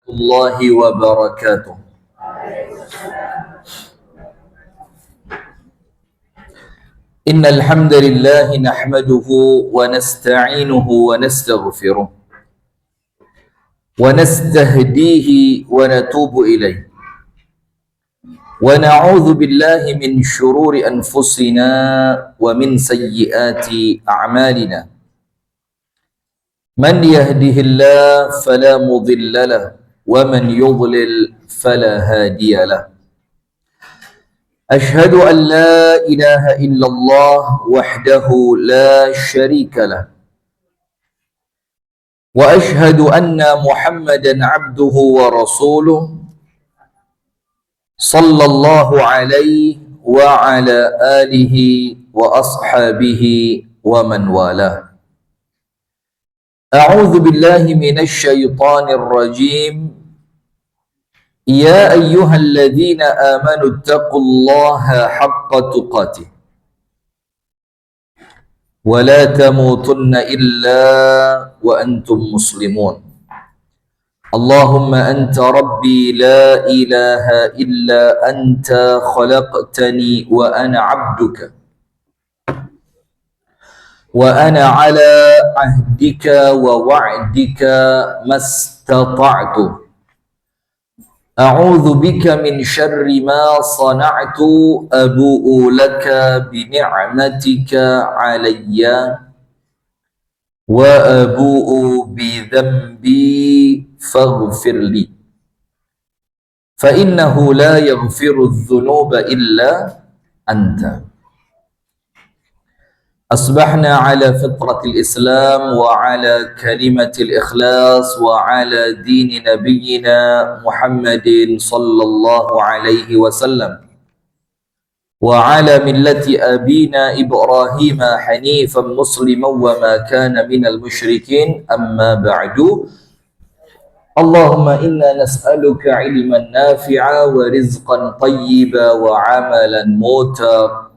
الله وبركاته. إن الحمد لله نحمده ونستعينه ونستغفره ونستهديه ونتوب إليه ونعوذ بالله من شرور أنفسنا ومن سيئات أعمالنا. من يهده الله فلا مضل له ومن يضلل فلا هادي له. أشهد أن لا إله إلا الله وحده لا شريك له وأشهد أن محمدا عبده ورسوله صلى الله عليه وعلى آله وأصحابه ومن والاه. أعوذ بالله من الشيطان الرجيم. يا أيها الذين آمنوا اتقوا الله حق تقاته ولا تموتن إلا وأنتم مسلمون. اللهم أنت ربي لا إله إلا أنت خلقتني وأنا عبدك وأنا على عهدك ووعدك ما استطعت. أعوذ بك من شر ما صنعت أبوء لك بنعمتك علي وأبوء بذنبي فاغفر لي فإنه لا يغفر الذنوب إلا أنت. أصبحنا على فطرة الإسلام وعلى كلمة الإخلاص وعلى دين نبينا محمد صلى الله عليه وسلم وعلى ملة أبينا إبراهيم حنيفا مسلما وما كان من المشركين. أما بعد، اللهم إنا نسألك علما نافعا ورزقا طيبا وعملا متقبلا.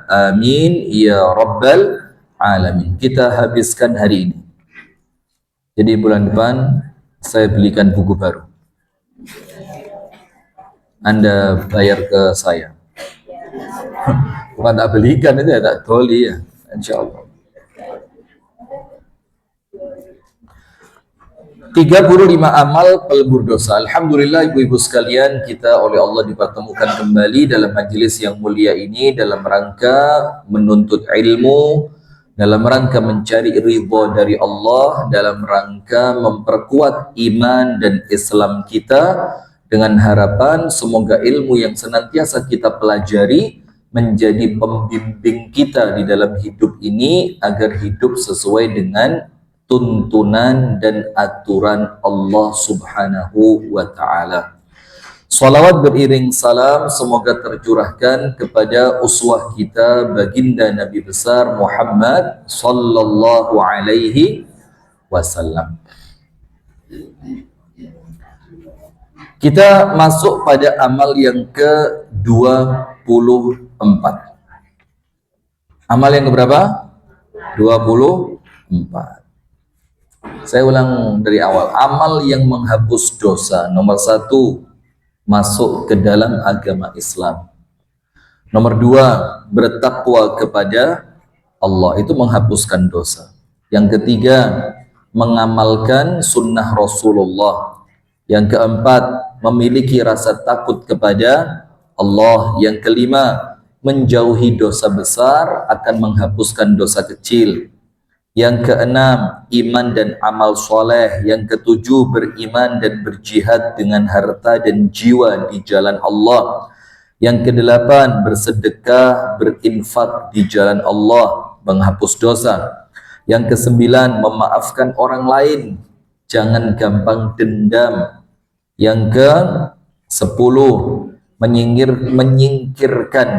Amin ya rabbal alamin. Kita habiskan hari ini. Jadi bulan depan saya belikan buku baru. Anda bayar ke saya. Bukan tak belikan itu ya, tak toli ya, insyaallah. 35 amal pelebur dosa. Alhamdulillah ibu-ibu sekalian, kita oleh Allah dipertemukan kembali dalam majelis yang mulia ini dalam rangka menuntut ilmu, dalam rangka mencari ridha dari Allah, dalam rangka memperkuat iman dan Islam kita, dengan harapan semoga ilmu yang senantiasa kita pelajari menjadi pembimbing kita di dalam hidup ini agar hidup sesuai dengan tuntunan dan aturan Allah subhanahu wa ta'ala. Salawat beriring salam semoga tercurahkan kepada uswah kita baginda Nabi besar Muhammad sallallahu alaihi wasallam. Kita masuk pada amal yang ke-24. Amal yang keberapa? 24. Saya ulang dari awal. Amal yang menghapus dosa. Nomor 1, masuk ke dalam agama Islam. Nomor 2, bertakwa kepada Allah. Itu menghapuskan dosa. Yang ketiga, mengamalkan sunnah Rasulullah. Yang keempat, memiliki rasa takut kepada Allah. Yang kelima, menjauhi dosa besar akan menghapuskan dosa kecil. Yang keenam, iman dan amal soleh. Yang ketujuh, beriman dan berjihad dengan harta dan jiwa di jalan Allah. Yang kedelapan, bersedekah, berinfak di jalan Allah, menghapus dosa. Yang kesembilan, memaafkan orang lain, jangan gampang dendam. Yang ke-10, menyingkirkan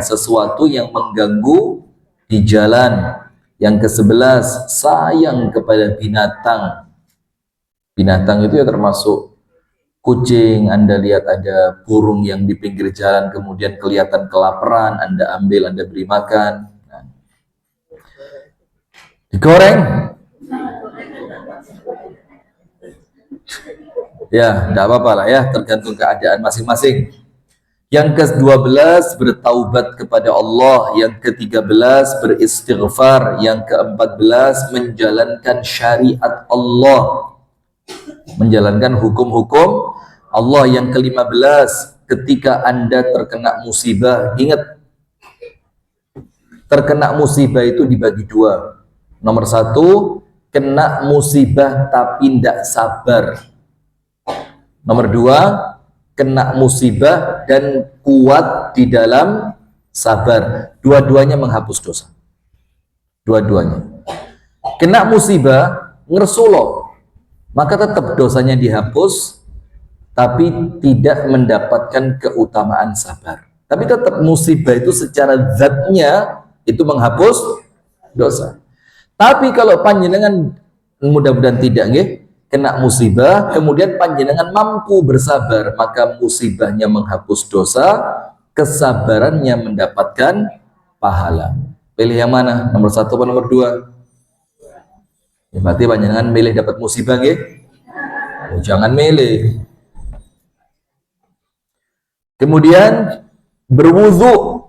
sesuatu yang mengganggu di jalan. Yang ke-11, sayang kepada binatang. Binatang itu ya termasuk kucing. Anda lihat ada burung yang di pinggir jalan kemudian kelihatan kelaparan, Anda ambil, Anda beri makan. Digoreng. Ya, tidak apa-apa lah ya, tergantung keadaan masing-masing. Yang ke-12 bertaubat kepada Allah, yang ke-13 beristighfar, yang ke-14 menjalankan syariat Allah, menjalankan hukum-hukum Allah. Yang ke-15 ketika Anda terkena musibah, ingat terkena musibah itu dibagi dua. Nomor satu, kena musibah tapi tidak sabar. Nomor dua, kena musibah dan kuat di dalam sabar. Dua-duanya menghapus dosa. Dua-duanya. Kena musibah, ngersulo, maka tetap dosanya dihapus, tapi tidak mendapatkan keutamaan sabar. Tapi tetap musibah itu secara zatnya itu menghapus dosa. Tapi kalau panjenengan, mudah-mudahan tidak nggih, kena musibah kemudian panjenengan mampu bersabar, maka musibahnya menghapus dosa, kesabarannya mendapatkan pahala. Pilih yang mana? Nomor satu atau nomor dua? Ya, berarti panjenengan milih dapat musibah nggih? Oh, jangan milih. Kemudian berwudu.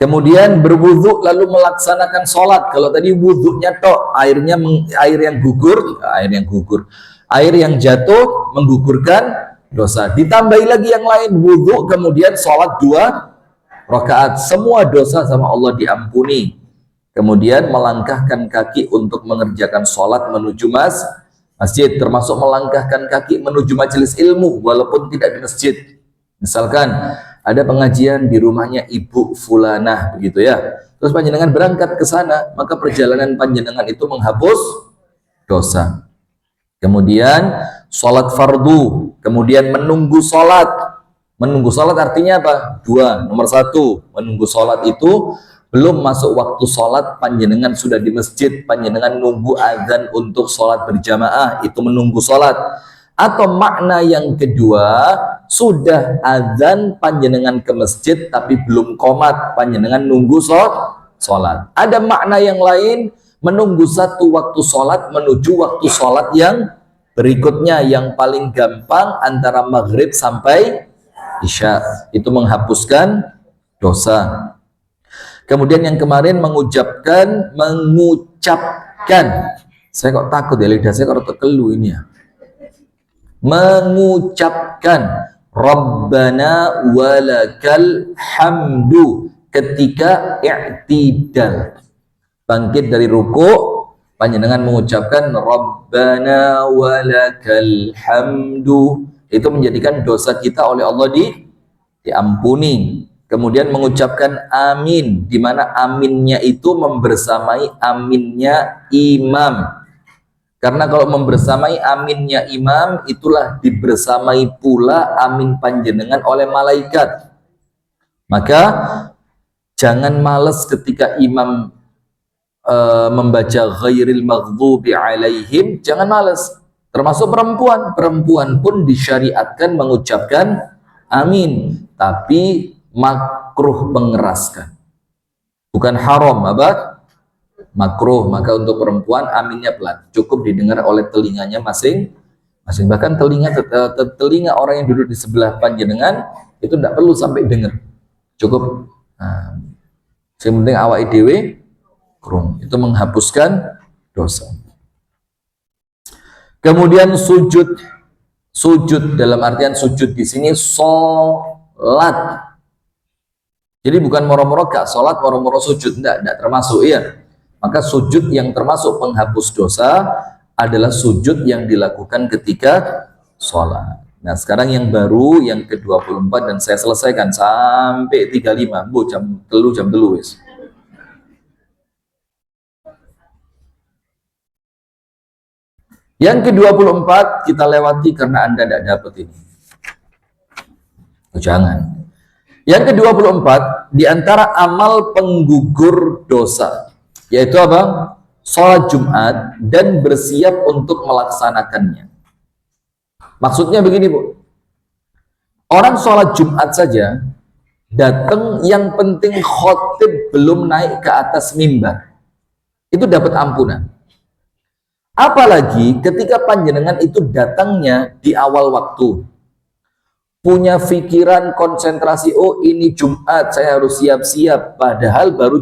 Kemudian berwudu lalu melaksanakan sholat. Kalau tadi wudunya tok, air yang gugur, air yang jatuh menggugurkan dosa. Ditambahi lagi yang lain, wudu kemudian sholat 2 rakaat. Semua dosa sama Allah diampuni. Kemudian melangkahkan kaki untuk mengerjakan sholat menuju masjid, termasuk melangkahkan kaki menuju majelis ilmu walaupun tidak di masjid. Misalkan ada pengajian di rumahnya Ibu Fulanah, begitu ya. Terus panjenengan berangkat ke sana, maka perjalanan panjenengan itu menghapus dosa. Kemudian sholat fardu, kemudian menunggu sholat. Menunggu sholat artinya apa? Dua. Nomor satu, menunggu sholat itu belum masuk waktu sholat, panjenengan sudah di masjid, panjenengan nunggu azan untuk sholat berjamaah, itu menunggu sholat. Atau makna yang kedua, sudah azan panjenengan ke masjid tapi belum qomat, panjenengan nunggu sholat. Ada makna yang lain, menunggu satu waktu sholat menuju waktu sholat yang berikutnya, yang paling gampang antara maghrib sampai isya, itu menghapuskan dosa. Kemudian yang kemarin mengucapkan, saya kok takut ya, lidah saya kok terkelu ini ya, mengucapkan Rabbana walakal hamdu ketika i'tidal, bangkit dari ruku, panjenengan mengucapkan Rabbana walakal hamdu, itu menjadikan dosa kita oleh Allah diampuni. Kemudian mengucapkan amin, di mana aminnya itu membersamai aminnya imam. Karena kalau membersamai aminnya imam, itulah dibersamai pula amin panjenengan oleh malaikat. Maka jangan males ketika imam membaca ghairil maghdubi alaihim, jangan males. Termasuk perempuan pun disyariatkan mengucapkan amin, tapi makruh mengeraskan, bukan haram, apa? Makruh. Maka untuk perempuan aminnya pelan, cukup didengar oleh telinganya masing-masing. Bahkan telinga orang yang duduk di sebelah panjenengan itu tidak perlu sampai dengar, cukup yang penting awak dewe krung, itu menghapuskan dosa. Kemudian sujud dalam artian sujud di sini sholat. Jadi bukan moro-moro gak sholat, moro-moro sujud, tidak termasuk ya. Maka sujud yang termasuk penghapus dosa adalah sujud yang dilakukan ketika sholat. Nah sekarang yang baru, yang ke-24, dan saya selesaikan sampai 35, bu, jam telu wis. Yang ke-24 kita lewati karena Anda tidak dapat ini. Oh, jangan. Yang ke-24, diantara amal penggugur dosa, yaitu apa? Sholat Jumat dan bersiap untuk melaksanakannya. Maksudnya begini, Bu. Orang sholat Jumat saja datang, yang penting khotib belum naik ke atas mimbar, itu dapat ampunan. Apalagi ketika panjenengan itu datangnya di awal waktu, punya pikiran konsentrasi, oh ini Jumat saya harus siap-siap, padahal baru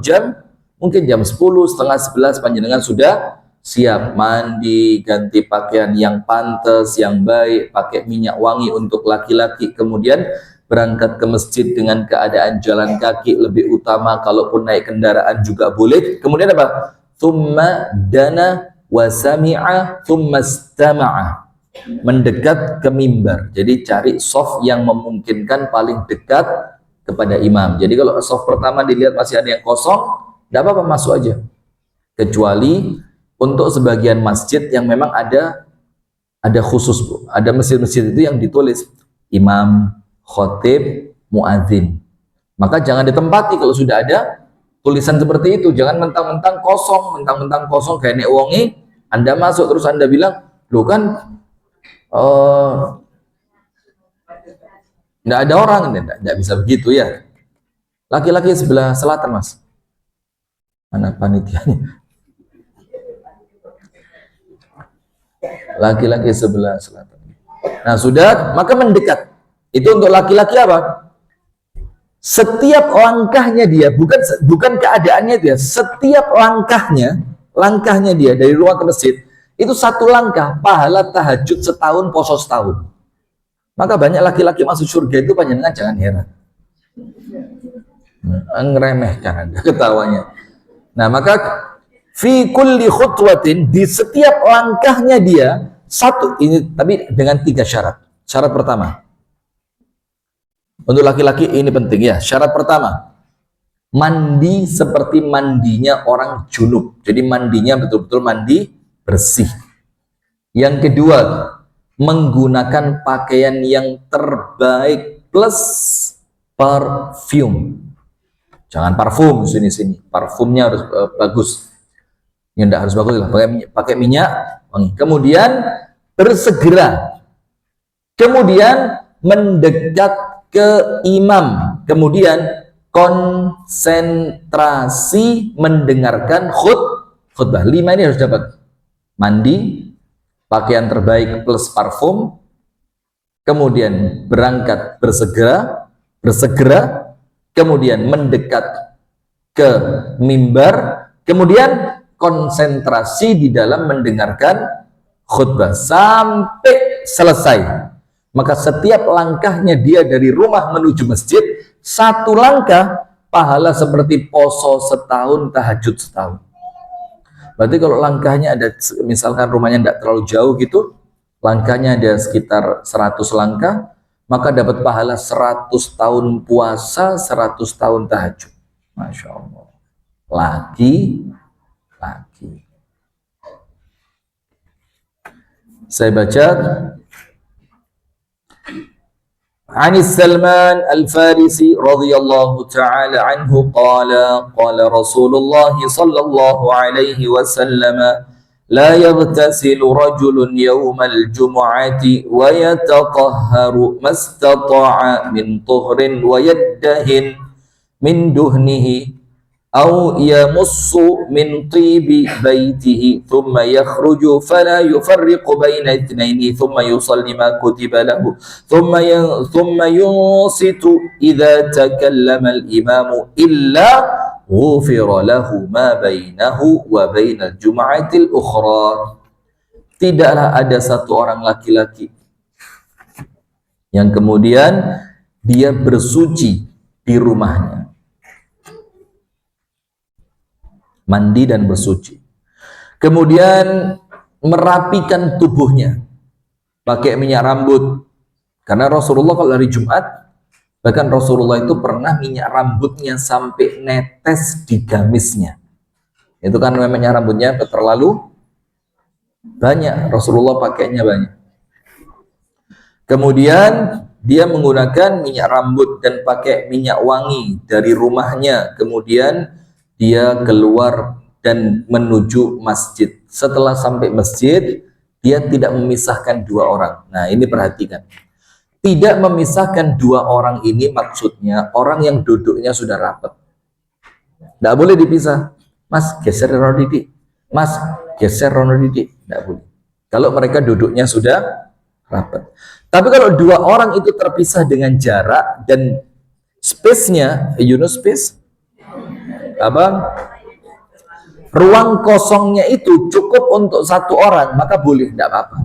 mungkin jam 10, setengah 11 panjenengan sudah siap mandi, ganti pakaian yang pantas, yang baik, pakai minyak wangi untuk laki-laki, kemudian berangkat ke masjid dengan keadaan jalan kaki lebih utama, kalaupun naik kendaraan juga boleh. Kemudian apa? Thumma dana wa sami'a thumma istama'a, mendekat ke mimbar. Jadi cari soft yang memungkinkan paling dekat kepada imam. Jadi kalau soft pertama dilihat masih ada yang kosong, tidak apa-apa, masuk aja. Kecuali untuk sebagian masjid yang memang ada khusus, Bu. Ada masjid-masjid itu yang ditulis imam, khotib, muadzin. Maka jangan ditempati kalau sudah ada tulisan seperti itu. Jangan mentang-mentang kosong kayak nek wongi, Anda masuk terus Anda bilang, "Loh kan nggak ada orang." Nggak bisa begitu ya. Laki-laki sebelah selatan, Mas. Mana panitianya? Laki-laki sebelah selatan. Nah, sudah, maka mendekat. Itu untuk laki-laki apa? Setiap langkahnya dia, bukan keadaannya dia, setiap langkahnya dia dari rumah ke masjid, itu satu langkah, pahala tahajud setahun, poso setahun. Maka banyak laki-laki masuk surga itu panjenengan jangan heran. Ngeremehkan Anda ketawanya. Nah, maka fi kulli khutwatin, di setiap langkahnya dia satu, ini tapi dengan 3 syarat. Syarat pertama, untuk laki-laki ini penting ya. Syarat pertama, mandi seperti mandinya orang junub. Jadi mandinya betul-betul mandi bersih. Yang kedua, menggunakan pakaian yang terbaik plus parfum. Jangan parfum sini. Parfumnya harus bagus. Yang tidak harus bagus lah, pakai minyak wangi. Kemudian bersegera. Kemudian mendekat ke imam. Kemudian konsentrasi mendengarkan khutbah. 5 ini harus dapat. Mandi, pakaian terbaik plus parfum, kemudian berangkat bersegera, kemudian mendekat ke mimbar, kemudian konsentrasi di dalam mendengarkan khutbah sampai selesai. Maka setiap langkahnya dia dari rumah menuju masjid, satu langkah pahala seperti poso setahun, tahajud setahun. Berarti kalau langkahnya ada, misalkan rumahnya tidak terlalu jauh gitu, langkahnya ada sekitar 100 langkah, maka dapat pahala 100 tahun puasa, 100 tahun tahajud. Masya Allah. Lagi. Saya baca. عن سلمان الفارسي رضي الله تعالى عنه قال رسول الله صلى الله عليه وسلم لا يغتسل رجل يوم الجمعة ويتطهر ما استطاع من طهر ويدهن من دهنه أو يمص من طيب بيته ثم يخرج فلا يفرق بين اثنين ثم يصلي ما كتب له ثم ينصت إذا تكلم الإمام إلا غفر له ما بينه وبين الجمعة الأخرى. Tidaklah ada satu orang laki-laki yang kemudian dia bersuci di rumahnya, mandi dan bersuci, kemudian merapikan tubuhnya, pakai minyak rambut. Karena Rasulullah kalau hari Jumat, bahkan Rasulullah itu pernah minyak rambutnya sampai netes di gamisnya. Itu kan minyak rambutnya terlalu banyak, Rasulullah pakainya banyak. Kemudian dia menggunakan minyak rambut dan pakai minyak wangi dari rumahnya. Kemudian dia keluar dan menuju masjid. Setelah sampai masjid, dia tidak memisahkan 2 orang. Nah, ini perhatikan. Tidak memisahkan 2 orang ini maksudnya orang yang duduknya sudah rapat. Tidak boleh dipisah. Mas, geser rodi. Mas, geser rono didik, tidak boleh. Kalau mereka duduknya sudah rapat. Tapi kalau dua orang itu terpisah dengan jarak dan space-nya, space, apa, ruang kosongnya itu cukup untuk satu orang, maka boleh, tidak apa-apa.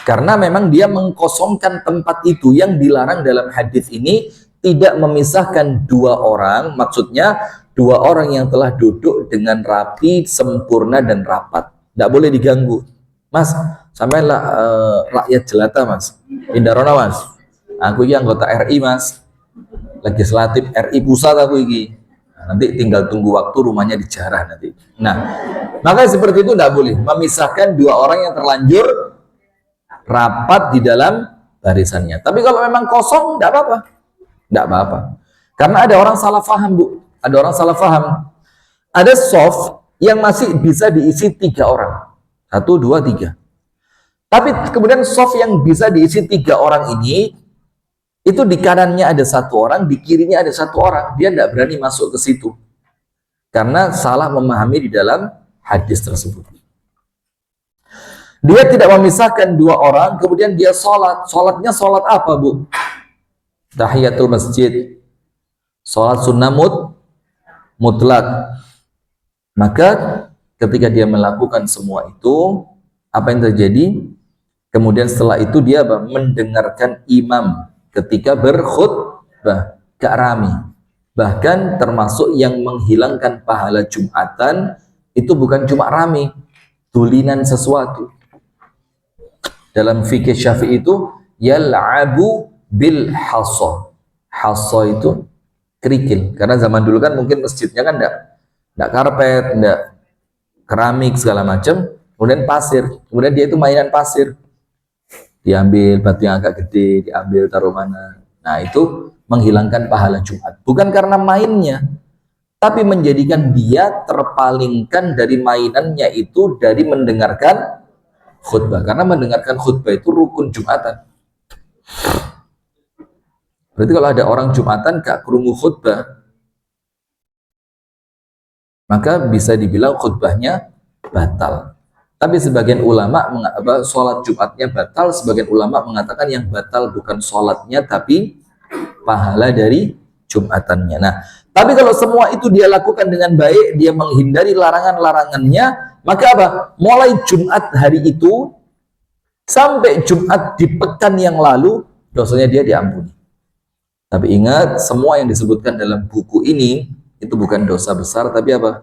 Karena memang dia mengkosongkan tempat itu. Yang dilarang dalam hadis ini tidak memisahkan dua orang, maksudnya dua orang yang telah duduk dengan rapi, sempurna dan rapat. Tidak boleh diganggu. Mas, sampailah rakyat jelata mas, Indarona mas, aku ini anggota RI mas, legislatif RI pusat aku ini. Nanti tinggal tunggu waktu rumahnya dijarah nanti. Nah, maka seperti itu tidak boleh memisahkan dua orang yang terlanjur rapat di dalam barisannya. Tapi kalau memang kosong, tidak apa-apa. Tidak apa-apa. Karena ada orang salah paham, Bu. Ada orang salah paham. Ada soft yang masih bisa diisi 3 orang. 1, 2, 3. Tapi kemudian soft yang bisa diisi 3 orang ini, itu di kanannya ada 1 orang, di kirinya ada 1 orang. Dia tidak berani masuk ke situ. Karena salah memahami di dalam hadis tersebut. Dia tidak memisahkan 2 orang, kemudian dia sholat. Sholatnya sholat apa, Bu? Tahiyatul masjid. Sholat sunnah mutlak. Maka ketika dia melakukan semua itu, apa yang terjadi? Kemudian setelah itu dia mendengarkan imam ketika berkhutbah, gak rame. Bahkan termasuk yang menghilangkan pahala Jumatan itu bukan cuma rame, tulinan sesuatu. Dalam fikih Syafi'i itu yal'abu bil hassa. Hassa itu kerikil. Karena zaman dulu kan mungkin masjidnya kan enggak karpet, enggak keramik segala macam, kemudian pasir. Kemudian dia itu mainan pasir. Diambil batu yang agak gede, diambil taruh mana. Nah, itu menghilangkan pahala Jumat. Bukan karena mainnya, tapi menjadikan dia terpalingkan dari mainannya itu dari mendengarkan khutbah. Karena mendengarkan khutbah itu rukun Jumatan. Berarti kalau ada orang Jumatan gak krungu khutbah, maka bisa dibilang khutbahnya batal. Tapi sebagian ulama sholat Jumatnya batal, sebagian ulama mengatakan yang batal bukan sholatnya tapi pahala dari Jumatannya. Nah, tapi kalau semua itu dia lakukan dengan baik, dia menghindari larangan-larangannya, maka apa? Mulai Jumat hari itu sampai Jumat di pekan yang lalu, dosanya dia diampuni. Tapi ingat, semua yang disebutkan dalam buku ini itu bukan dosa besar, tapi apa?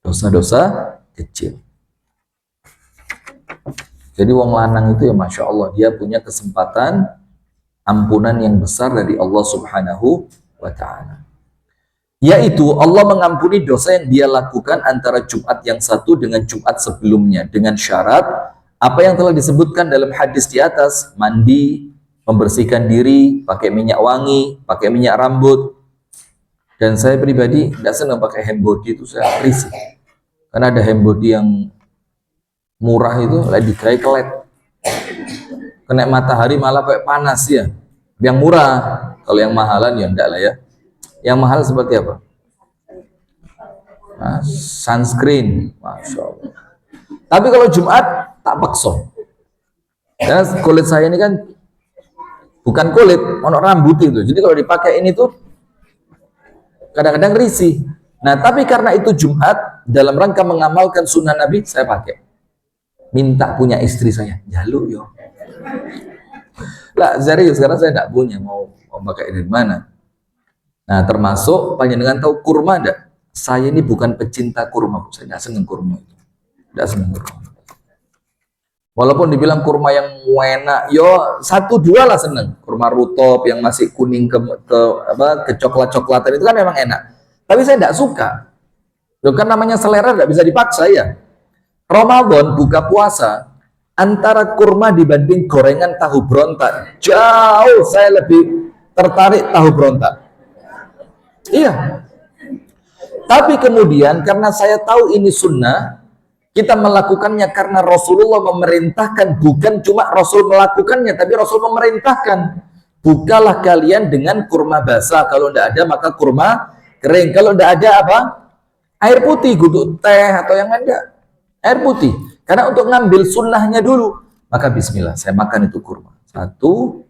Dosa-dosa kecil. Jadi wong lanang itu ya Masya Allah, dia punya kesempatan ampunan yang besar dari Allah Subhanahu wa Ta'ala. Yaitu Allah mengampuni dosa yang dia lakukan antara Jumat yang satu dengan Jumat sebelumnya, dengan syarat apa yang telah disebutkan dalam hadis di atas: mandi, membersihkan diri, pakai minyak wangi, pakai minyak rambut. Dan saya pribadi tidak senang pakai hand body, itu saya risih. Karena ada hand body yang murah itu lagi digerai kelet, kena matahari malah kayak panas ya. Yang murah, kalau yang mahalan ya enggak lah ya. Yang mahal seperti apa? Nah, sunscreen, Masya Allah. Tapi kalau Jumat tak paksa. Karena kulit saya ini kan bukan kulit, ono rambut itu. Jadi kalau dipakai ini tuh kadang-kadang risih. Nah, tapi karena itu Jumat, dalam rangka mengamalkan sunnah Nabi, saya pakai. Minta punya istri saya, jaluk yo. Lah serius, sekarang saya tidak punya, mau pakai dari mana. Nah, termasuk panjenengan tahu kurma enggak? Saya ini bukan pecinta kurma, saya tidak senang kurma itu. Tidak senang kurma. Walaupun dibilang kurma yang enak, yo 1-2 lah seneng. Kurma rutop yang masih kuning ke coklat-coklatan itu kan memang enak. Tapi saya tidak suka. Loh, kan namanya selera tidak bisa dipaksa ya. Ramadan buka puasa, antara kurma dibanding gorengan tahu berontak, jauh saya lebih tertarik tahu berontak. Iya. Tapi kemudian karena saya tahu ini sunnah, kita melakukannya karena Rasulullah memerintahkan. Bukan cuma Rasul melakukannya, tapi Rasul memerintahkan. Bukalah kalian dengan kurma basah. Kalau tidak ada maka kurma kering. Kalau tidak ada apa? Air putih, guduk teh atau yang ada. Air putih. Karena untuk ngambil sunnahnya dulu. Maka bismillah, saya makan itu kurma. 1, 2,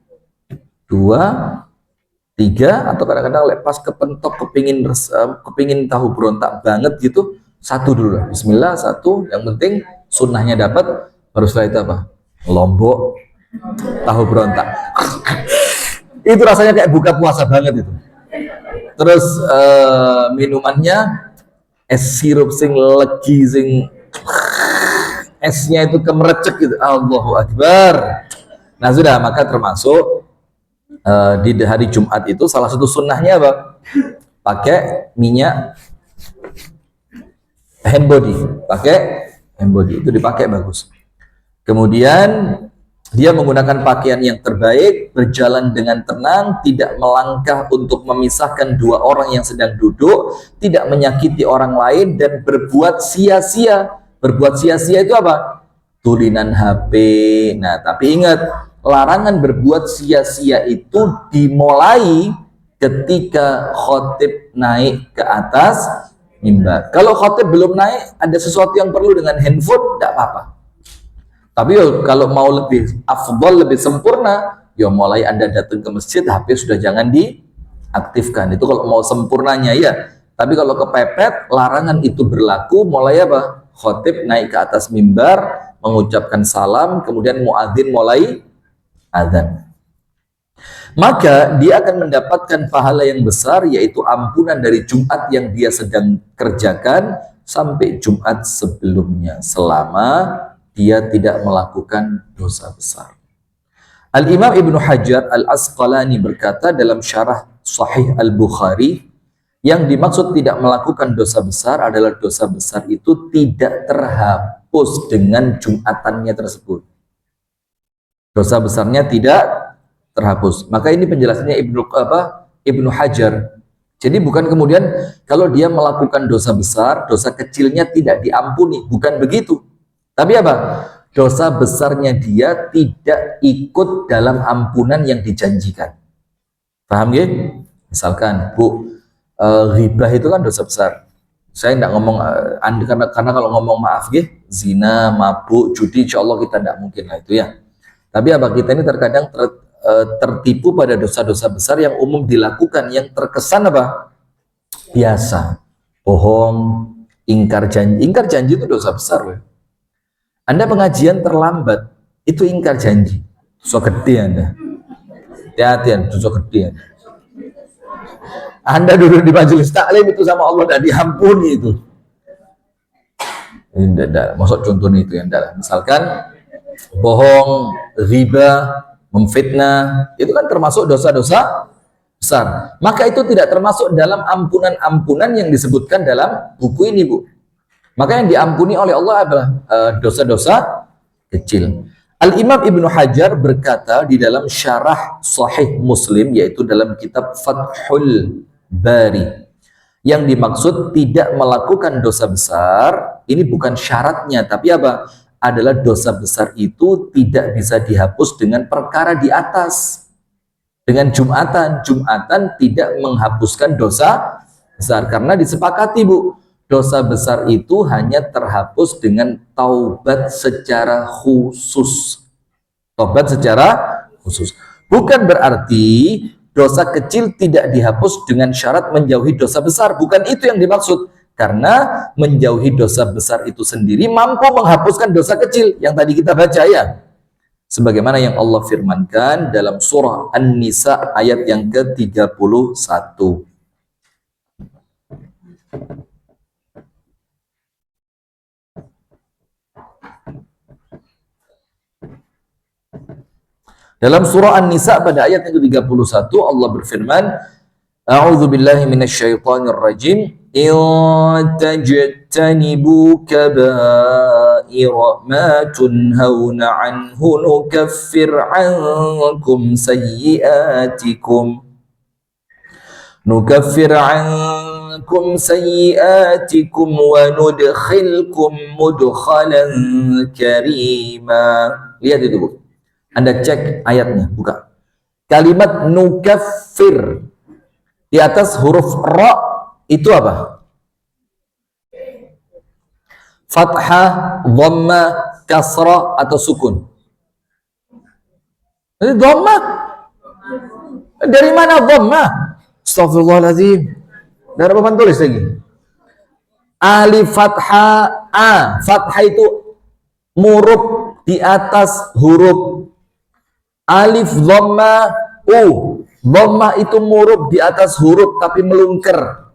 3, atau kadang-kadang lepas kepentok kepingin tahu berontak banget gitu, 1 dulu lah. Bismillah, 1. Yang penting sunnahnya dapat. Baru setelah itu apa? Lombok tahu berontak. Itu rasanya kayak buka puasa banget itu. Terus minumannya es sirup sing legi sing esnya itu kemerecek gitu. Allahu Akbar. Nah sudah, maka termasuk di hari Jumat itu salah satu sunnahnya apa? Pakai minyak hand body. Pakai hand body itu dipakai bagus. Kemudian dia menggunakan pakaian yang terbaik, berjalan dengan tenang, tidak melangkah untuk memisahkan dua orang yang sedang duduk, tidak menyakiti orang lain, dan berbuat sia-sia. Berbuat sia-sia itu apa? Tulinan HP. Nah, tapi ingat, larangan berbuat sia-sia itu dimulai ketika khotib naik ke atas mimbar. Kalau khotib belum naik, ada sesuatu yang perlu dengan handphone, tidak apa-apa. Tapi kalau mau lebih afdol, lebih sempurna, ya mulai Anda datang ke masjid, HP sudah jangan diaktifkan. Itu kalau mau sempurnanya ya. Tapi kalau kepepet, larangan itu berlaku mulai apa? Khotib naik ke atas mimbar, mengucapkan salam, kemudian muadzin mulai adzan. Maka dia akan mendapatkan pahala yang besar, yaitu ampunan dari Jumat yang dia sedang kerjakan sampai Jumat sebelumnya, selama dia tidak melakukan dosa besar. Al-Imam Ibnu Hajar Al-Asqalani berkata dalam syarah Sahih Al-Bukhari, yang dimaksud tidak melakukan dosa besar adalah dosa besar itu tidak terhapus dengan Jumatannya tersebut. Dosa besarnya tidak terhapus. Maka ini penjelasannya Ibnu Hajar. Jadi bukan kemudian kalau dia melakukan dosa besar, dosa kecilnya tidak diampuni, bukan begitu. Tapi apa? Dosa besarnya dia tidak ikut dalam ampunan yang dijanjikan. Paham ya? Misalkan, Bu, ghibah itu kan dosa besar. Saya tidak ngomong, karena kalau ngomong maaf ya, zina, mabuk, judi, insya Allah kita tidak mungkin lah itu ya. Tapi apa? Kita ini terkadang tertipu pada dosa-dosa besar yang umum dilakukan, yang terkesan apa? Biasa. Bohong, ingkar janji. Ingkar janji itu dosa besar. Loh. Anda pengajian terlambat, itu ingkar janji. Dosa gede Anda. Hati-hati, dosa gede Anda. Anda duduk di majelis taklim itu sama Allah tidak diampuni itu. Ini tidak, maksud contohnya itu yang adalah misalkan bohong, riba, memfitnah, itu kan termasuk dosa-dosa besar. Maka itu tidak termasuk dalam ampunan-ampunan yang disebutkan dalam buku ini, Bu. Maka yang diampuni oleh Allah adalah dosa-dosa kecil. Al-Imam Ibnu Hajar berkata di dalam syarah Sahih Muslim, yaitu dalam kitab Fathul Bari, yang dimaksud tidak melakukan dosa besar, ini bukan syaratnya, tapi apa? Adalah dosa besar itu tidak bisa dihapus dengan perkara di atas. Dengan Jumatan. Jumatan tidak menghapuskan dosa besar, karena disepakati, Bu. Dosa besar itu hanya terhapus dengan taubat secara khusus. Taubat secara khusus. Bukan berarti dosa kecil tidak dihapus dengan syarat menjauhi dosa besar. Bukan itu yang dimaksud. Karena menjauhi dosa besar itu sendiri mampu menghapuskan dosa kecil. Yang tadi kita baca ya. Sebagaimana yang Allah firmankan dalam surah An-Nisa ayat yang ke-31. Dalam surah An-Nisa pada ayat yang ke-31 Allah berfirman, A'udzu billahi minasyaitonir rajim. In tajtanibu kaba'ira ma tunhauna anhu nukaffir 'ankum sayyi'atikum. Nukaffir 'ankum sayyi'atikum wa nudkhilkum mudkhalan karima. Lihat itu, Bu. Anda cek ayatnya, buka. Kalimat nukaffir di atas huruf ra itu apa? Fathah, dhammah, kasrah atau sukun? Ini dhammah. Dari mana dhammah? Astagfirullahaladzim. Dari papan tulis lagi. Alif fathah a. Fathah itu murub di atas huruf. Alif dhammah u. Dhammah itu murub di atas huruf tapi melungker.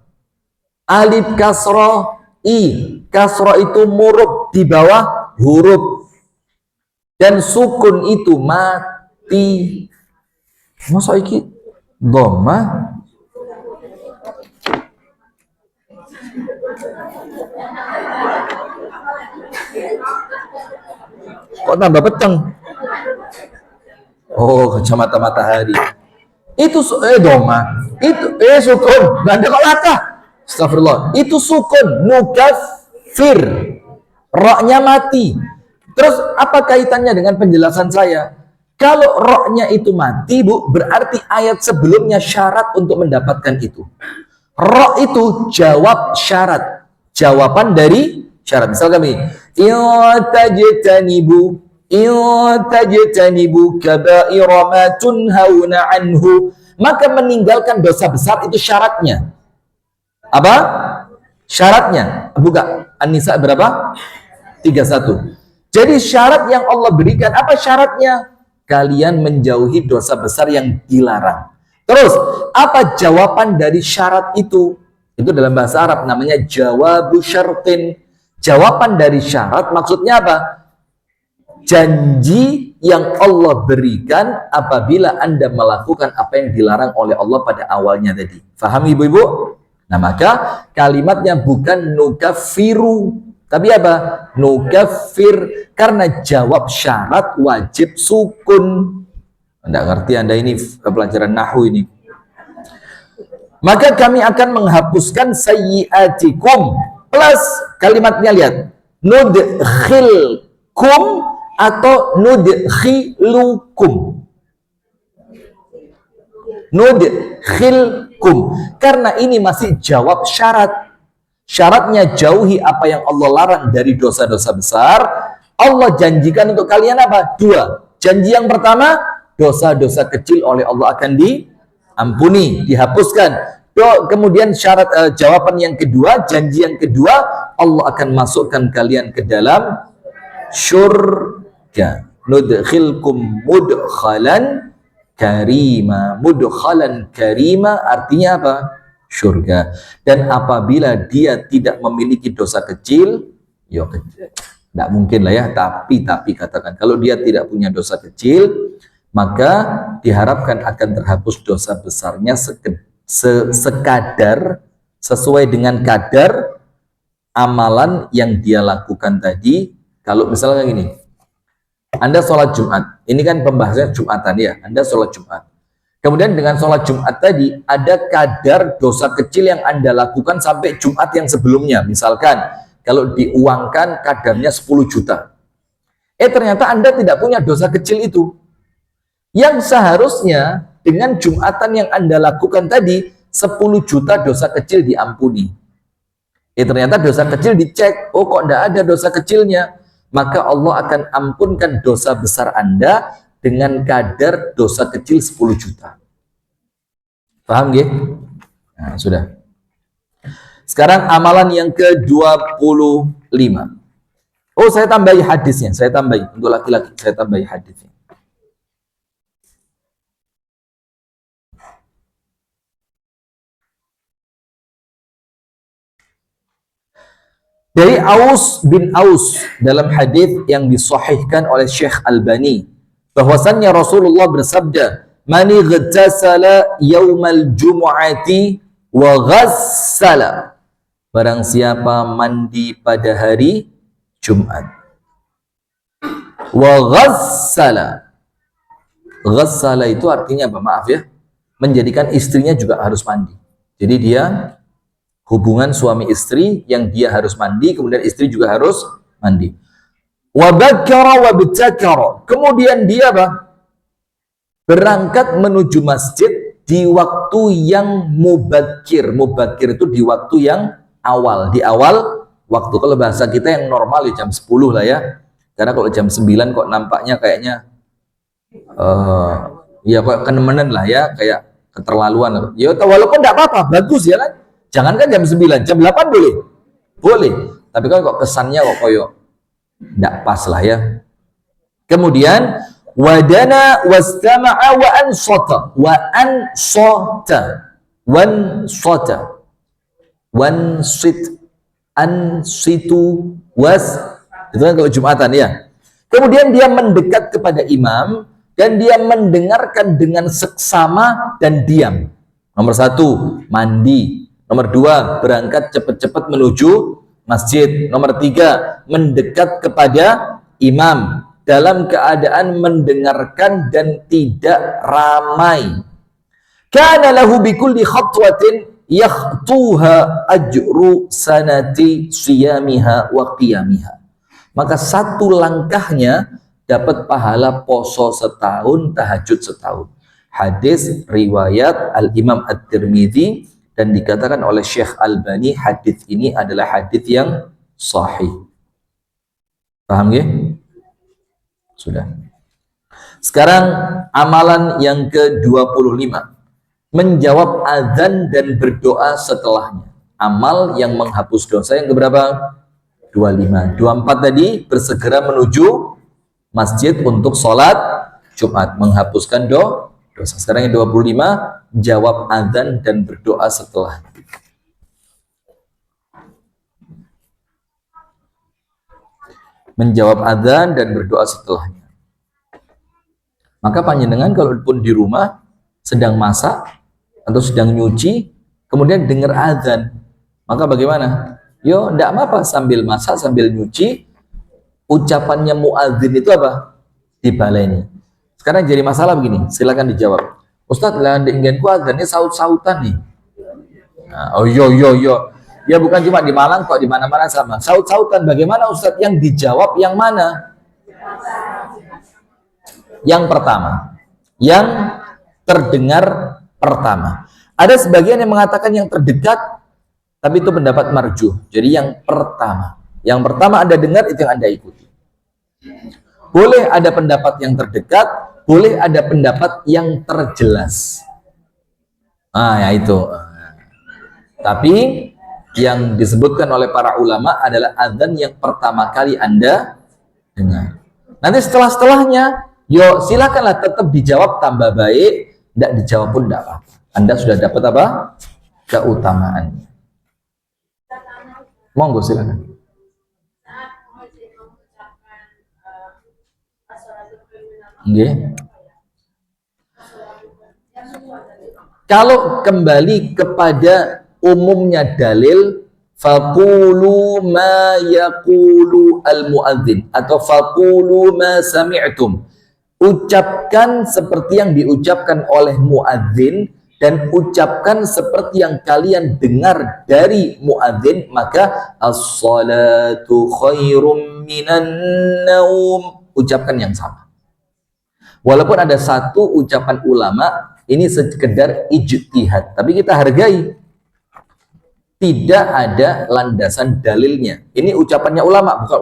Alif kasrah i. Kasrah itu murub di bawah huruf. Dan sukun itu mati. Masa iki dhammah? Kok tambah peteng? Oh, kacamata matahari. Itu doma. Itu sukun. Gak ada kok lata. Astagfirullah. Itu sukun. Nukafir. Roknya mati. Terus apa kaitannya dengan penjelasan saya? Kalau roknya itu mati, Bu, berarti ayat sebelumnya syarat untuk mendapatkan itu. Rok itu jawab syarat. Jawaban dari syarat. Misal kami, tajtanibu kaba'ira ma tunhauna anhu, maka meninggalkan dosa besar itu syaratnya. Apa? Syaratnya. Buka An-Nisa berapa? 31. Jadi syarat yang Allah berikan, apa syaratnya? Kalian menjauhi dosa besar yang dilarang. Terus, apa jawaban dari syarat itu? Itu dalam bahasa Arab namanya jawabu syartin. Jawaban dari syarat maksudnya apa? Janji yang Allah berikan apabila Anda melakukan apa yang dilarang oleh Allah pada awalnya tadi. Faham ibu-ibu? Nah, maka kalimatnya bukan nukafiru, tapi apa? Nukafir, karena jawab syarat wajib sukun. Anda ngerti Anda ini pelajaran nahwu ini. Maka kami akan menghapuskan sayyiatikum plus kalimatnya, lihat, nudkhilkum atau nudkhilukum. Nudkhilkum, karena ini masih jawab syarat. Syaratnya jauhi apa yang Allah larang dari dosa-dosa besar. Allah janjikan untuk kalian apa? Dua. Janji yang pertama, dosa-dosa kecil oleh Allah akan diampuni, dihapuskan. Kemudian syarat jawaban yang kedua, janji yang kedua, Allah akan masukkan kalian ke dalam syurga. Nudkhilkum mudkhalan karima. Mudkhalan karima artinya apa? Syurga. Dan apabila dia tidak memiliki dosa kecil, ya tidak mungkin lah ya, tapi katakan kalau dia tidak punya dosa kecil, maka diharapkan akan terhapus dosa besarnya sekadar, sesuai dengan kadar amalan yang dia lakukan tadi. Kalau misalnya gini, Anda sholat Jumat, ini kan pembahasannya Jumatan ya, Anda sholat Jumat. Kemudian dengan sholat Jumat tadi, ada kadar dosa kecil yang Anda lakukan sampai Jumat yang sebelumnya. Misalkan, kalau diuangkan kadarnya 10 juta. Ternyata Anda tidak punya dosa kecil itu. Yang seharusnya dengan Jumatan yang Anda lakukan tadi, 10 juta dosa kecil diampuni. Ternyata dosa kecil dicek, oh kok tidak ada dosa kecilnya. Maka Allah akan ampunkan dosa besar Anda dengan kadar dosa kecil 10 juta. Paham ya? Nah, sudah. Sekarang amalan yang ke-25. Oh, saya tambahi hadisnya. Saya tambahi. Untuk laki-laki, saya tambahi hadisnya. Dari Aus bin Aus dalam hadis yang disahihkan oleh Syekh Albani, bahwasannya Rasulullah bersabda, "Man igtasala yaumal jumu'ati wa ghassala." Barang siapa mandi pada hari Jumat. Wa ghassala. Ghassala itu artinya apa? Maaf ya. Menjadikan istrinya juga harus mandi. Jadi dia hubungan suami istri yang dia harus mandi, kemudian istri juga harus mandi. Wa bakara wa bitakara. Kemudian dia apa? Berangkat menuju masjid di waktu yang mubakir. Mubakir itu di waktu yang awal, di awal waktu. Kalau bahasa kita yang normal ya jam 10 lah ya. Karena kalau jam 9 kok nampaknya kayaknya ya kok kenemenan lah ya, kayak keterlaluan. Ya walaupun enggak apa-apa, bagus ya kan. Jangankan jam 9, jam 8 boleh. Boleh. Tapi kan kok kesannya kok koyo enggak pas lah ya. Kemudian wadana wastama'a wa ansata wa ansata wansit ansitu was, itu kan kalau Jumatan ya. Kemudian dia mendekat kepada imam dan dia mendengarkan dengan seksama dan diam. Nomor 1, mandi. Nomor 2, berangkat cepat-cepat menuju masjid. Nomor 3, mendekat kepada imam dalam keadaan mendengarkan dan tidak ramai. Kana lahu bikulli khatwatin yakhtuha ajru sanati siyamiha wa qiyamiha. Maka satu langkahnya dapat pahala poso setahun, tahajud setahun. Hadis riwayat Al-Imam At-Tirmidzi dan dikatakan oleh Syekh Albani hadis ini adalah hadis yang sahih. Paham ya? Sudah. Sekarang amalan yang ke-25. Menjawab azan dan berdoa setelahnya. Amal yang menghapus dosa yang keberapa? 25. 24 tadi bersegera menuju masjid untuk sholat Jumat, menghapuskan dosa. Sekarang yang 25, jawab azan dan berdoa setelah. Menjawab azan dan berdoa setelahnya. Maka panjenengan kalaupun di rumah sedang masak atau sedang nyuci, kemudian dengar azan, maka bagaimana? Yo, enggak apa-apa, sambil masak, sambil nyuci, ucapannya muadzin itu apa? Dibaleni. Sekarang jadi masalah begini, silakan dijawab. Ustadz, lah ingin ku azannya saut-sautan nih. Nah, oh yo. Ya bukan cuma di Malang kok, di mana-mana sama. Saut-sautan, bagaimana Ustadz? Yang dijawab yang mana? Yang pertama. Yang terdengar pertama. Ada sebagian yang mengatakan yang terdekat, tapi itu pendapat marjuh. Jadi yang pertama. Yang pertama Anda dengar, itu yang Anda ikuti. Boleh ada pendapat yang terdekat, boleh ada pendapat yang terjelas. Ya itu. Tapi yang disebutkan oleh para ulama adalah azan yang pertama kali Anda dengar. Nanti setelahnya, yo silakanlah tetap dijawab tambah baik, tidak dijawab pun tidak apa-apa. Anda sudah dapat apa? Keutamaannya. Monggo silakan. Okay. Kalau kembali kepada umumnya dalil, faqulu ma yaqulu al-muadzin atau faqulu ma sami'tum. Ucapkan seperti yang diucapkan oleh muadzin dan ucapkan seperti yang kalian dengar dari muadzin, maka as-salatu khairum minan naum. Ucapkan yang sama. Walaupun ada satu ucapan ulama, ini sekedar ijtihad, tapi kita hargai. Tidak ada landasan dalilnya. Ini ucapannya ulama, bukan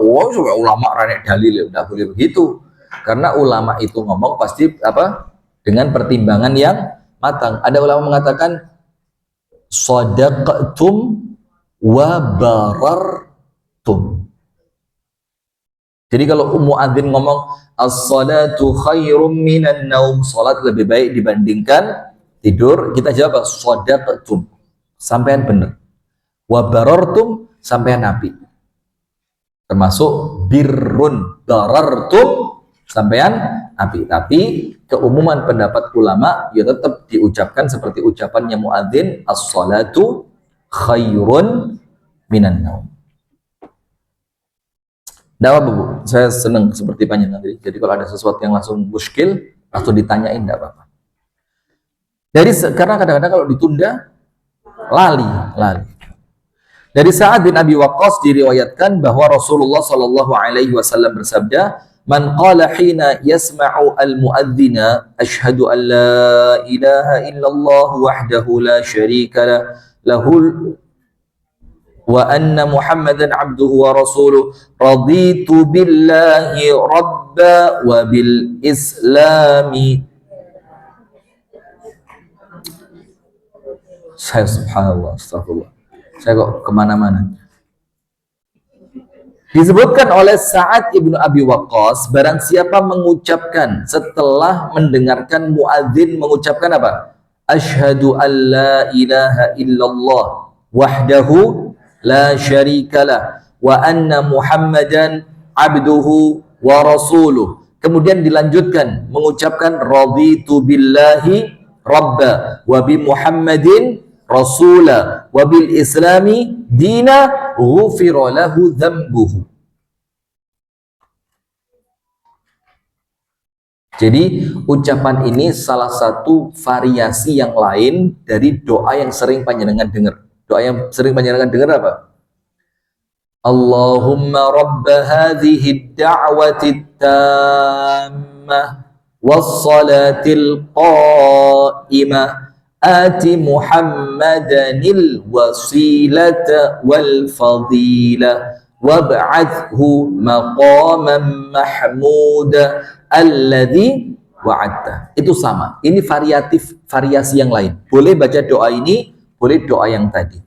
ulama ranek dalil, udah boleh begitu. Karena ulama itu ngomong pasti apa? Dengan pertimbangan yang matang. Ada ulama mengatakan shadaqtum wa barartum. Jadi kalau muadzin ngomong as-salatu khairum minan naum, salat lebih baik dibandingkan tidur, kita jawab shadaqtum, sampean benar. Wa barartum, sampean nabi. Termasuk birrun, darartum, sampean nabi. Tapi keumuman pendapat ulama ya tetap diucapkan seperti ucapannya muadzin, as-salatu khairun minan naum. Tidak apa-apa, Bu. Saya senang seperti panjenengan tadi. Jadi kalau ada sesuatu yang langsung muskil, langsung ditanyain, tidak apa-apa. Karena kadang-kadang kalau ditunda, lali. Dari Sa'ad bin Abi Waqqas diriwayatkan bahwa Rasulullah Shallallahu Alaihi Wasallam bersabda, "Man qala hina yasma'u al-mu'adzina, ashhadu an la ilaha illallah wahdahu la syarika lahul wa anna Muhammadan abduhu wa rasuluh, raditu billahi rabba wa bil islami. Saya subhanallah, astagfirullah, saya kok kemana-mana. Disebutkan oleh Sa'ad ibnu Abi Waqqas, barang siapa mengucapkan setelah mendengarkan muadzin mengucapkan apa? Asyhadu an la ilaha illallah wahdahu la syarikalah wa anna Muhammadan abduhu wa rasuluh. Kemudian dilanjutkan mengucapkan raditu billahi rabba wa bi Muhammadin rasula wa bil islami dina ghufira lahu dzambuhu. Jadi ucapan ini salah satu variasi yang lain dari doa yang sering panjenengan dengar. Doa yang sering panjenengan dengar apa? Allahumma rabba hadhihi ad-da'wati tammah was-salatil qa'imah ati Muhammadanil wasilata wal fadilah wab'athhu maqaman mahmuda alladzi wa'adta. Itu sama. Ini variasi yang lain. Boleh baca doa ini, boleh doa yang tadi.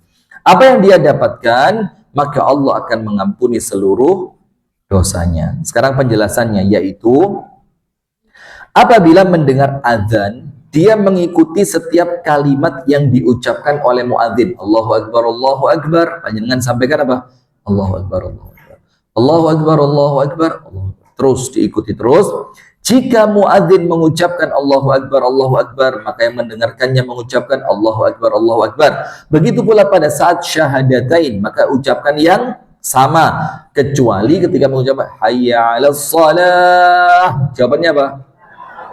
Apa yang dia dapatkan, maka Allah akan mengampuni seluruh dosanya. Sekarang penjelasannya, yaitu apabila mendengar azan, dia mengikuti setiap kalimat yang diucapkan oleh muadzin. Allahu Akbar, Allahu Akbar. Panjenengan sampaikan apa? Allahu Akbar, Allahu Akbar. Allahu Akbar, Allahu Akbar. Terus diikuti terus. Jika muadzin mengucapkan Allahu Akbar, Allahu Akbar, maka yang mendengarkannya mengucapkan Allahu Akbar, Allahu Akbar. Begitu pula pada saat syahadatain, maka ucapkan yang sama. Kecuali ketika mengucapkan hayya 'alas shalah. Jawabannya apa?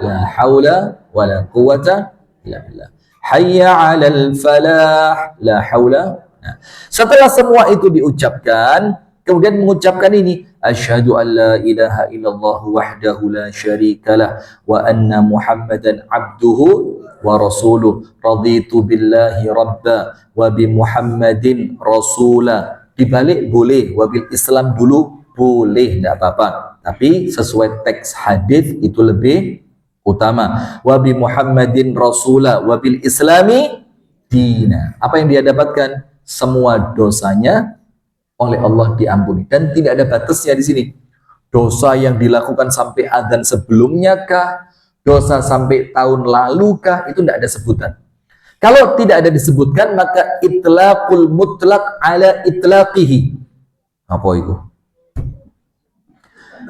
La haula wa la quwata illa billah. Hayya 'alal falah. La haula. Nah, setelah semua itu diucapkan, kemudian mengucapkan ini, asyhadu an la ilaha illallah wahdahu la syarikalah wa anna Muhammadan abduhu wa rasuluh, raditu billahi rabba wa bi Muhammadin rasula. Dibalik boleh, wabil Islam dulu boleh, tidak apa-apa. Tapi sesuai teks hadis itu lebih utama. Wa bi Muhammadin rasula wa bil islami dina. Apa yang dia dapatkan? Semua dosanya oleh Allah diampuni, dan tidak ada batasnya di sini. Dosa yang dilakukan sampai adzan sebelumnya kah? Dosa sampai tahun lalu kah? Itu tidak ada sebutan. Kalau tidak ada disebutkan, maka itlaqul mutlaq ala itlaqihi. Apa itu?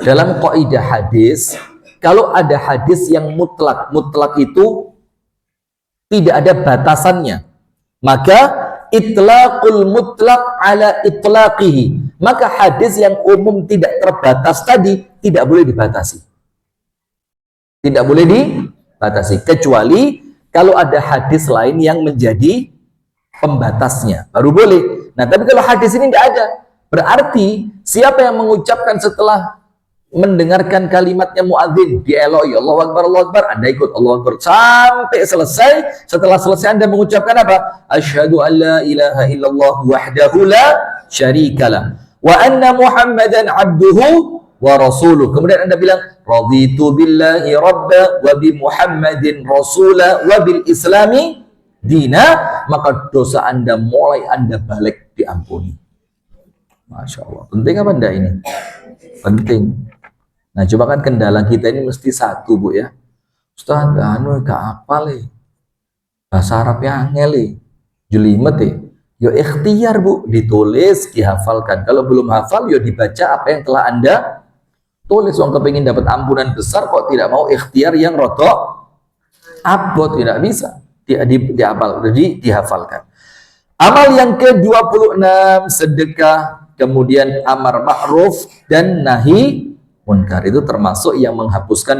Dalam kaidah hadis, kalau ada hadis yang mutlak, mutlak itu tidak ada batasannya, maka itlaqul mutlaq ala itlaqihi, maka hadis yang umum tidak terbatas tadi tidak boleh dibatasi. Tidak boleh dibatasi, kecuali kalau ada hadis lain yang menjadi pembatasnya, baru boleh. Nah, tapi kalau hadis ini tidak ada, berarti siapa yang mengucapkan setelah mendengarkan kalimatnya muadzin dieloi Allahu Akbar, Allahu Akbar, Anda ikut Allahu Akbar sampai selesai. Setelah selesai Anda mengucapkan apa? Asyhadu an la ilaha illallah wahdahu la syarikalah wa anna Muhammadan abduhu wa rasuluh. Kemudian Anda bilang raditu billahi rabba wa bi Muhammadin rasula wa bil islami dina, maka dosa Anda mulai Anda balik diampuni. Masya Allah. Penting apa enggak ini? Penting. Nah, coba kan kendala kita ini mesti satu, Bu, ya. Ustaz, gak apal bahasa Arab yang angel jelimet yo ikhtiar, Bu, ditulis, dihafalkan. Kalau belum hafal, yo dibaca apa yang telah Anda tulis. Wong kepingin dapat ampunan besar kok tidak mau ikhtiar yang rodok abot, tidak bisa. Dihafal, jadi dihafalkan. Amal yang ke-26, sedekah, kemudian amar ma'ruf dan nahi munkar, itu termasuk yang menghapuskan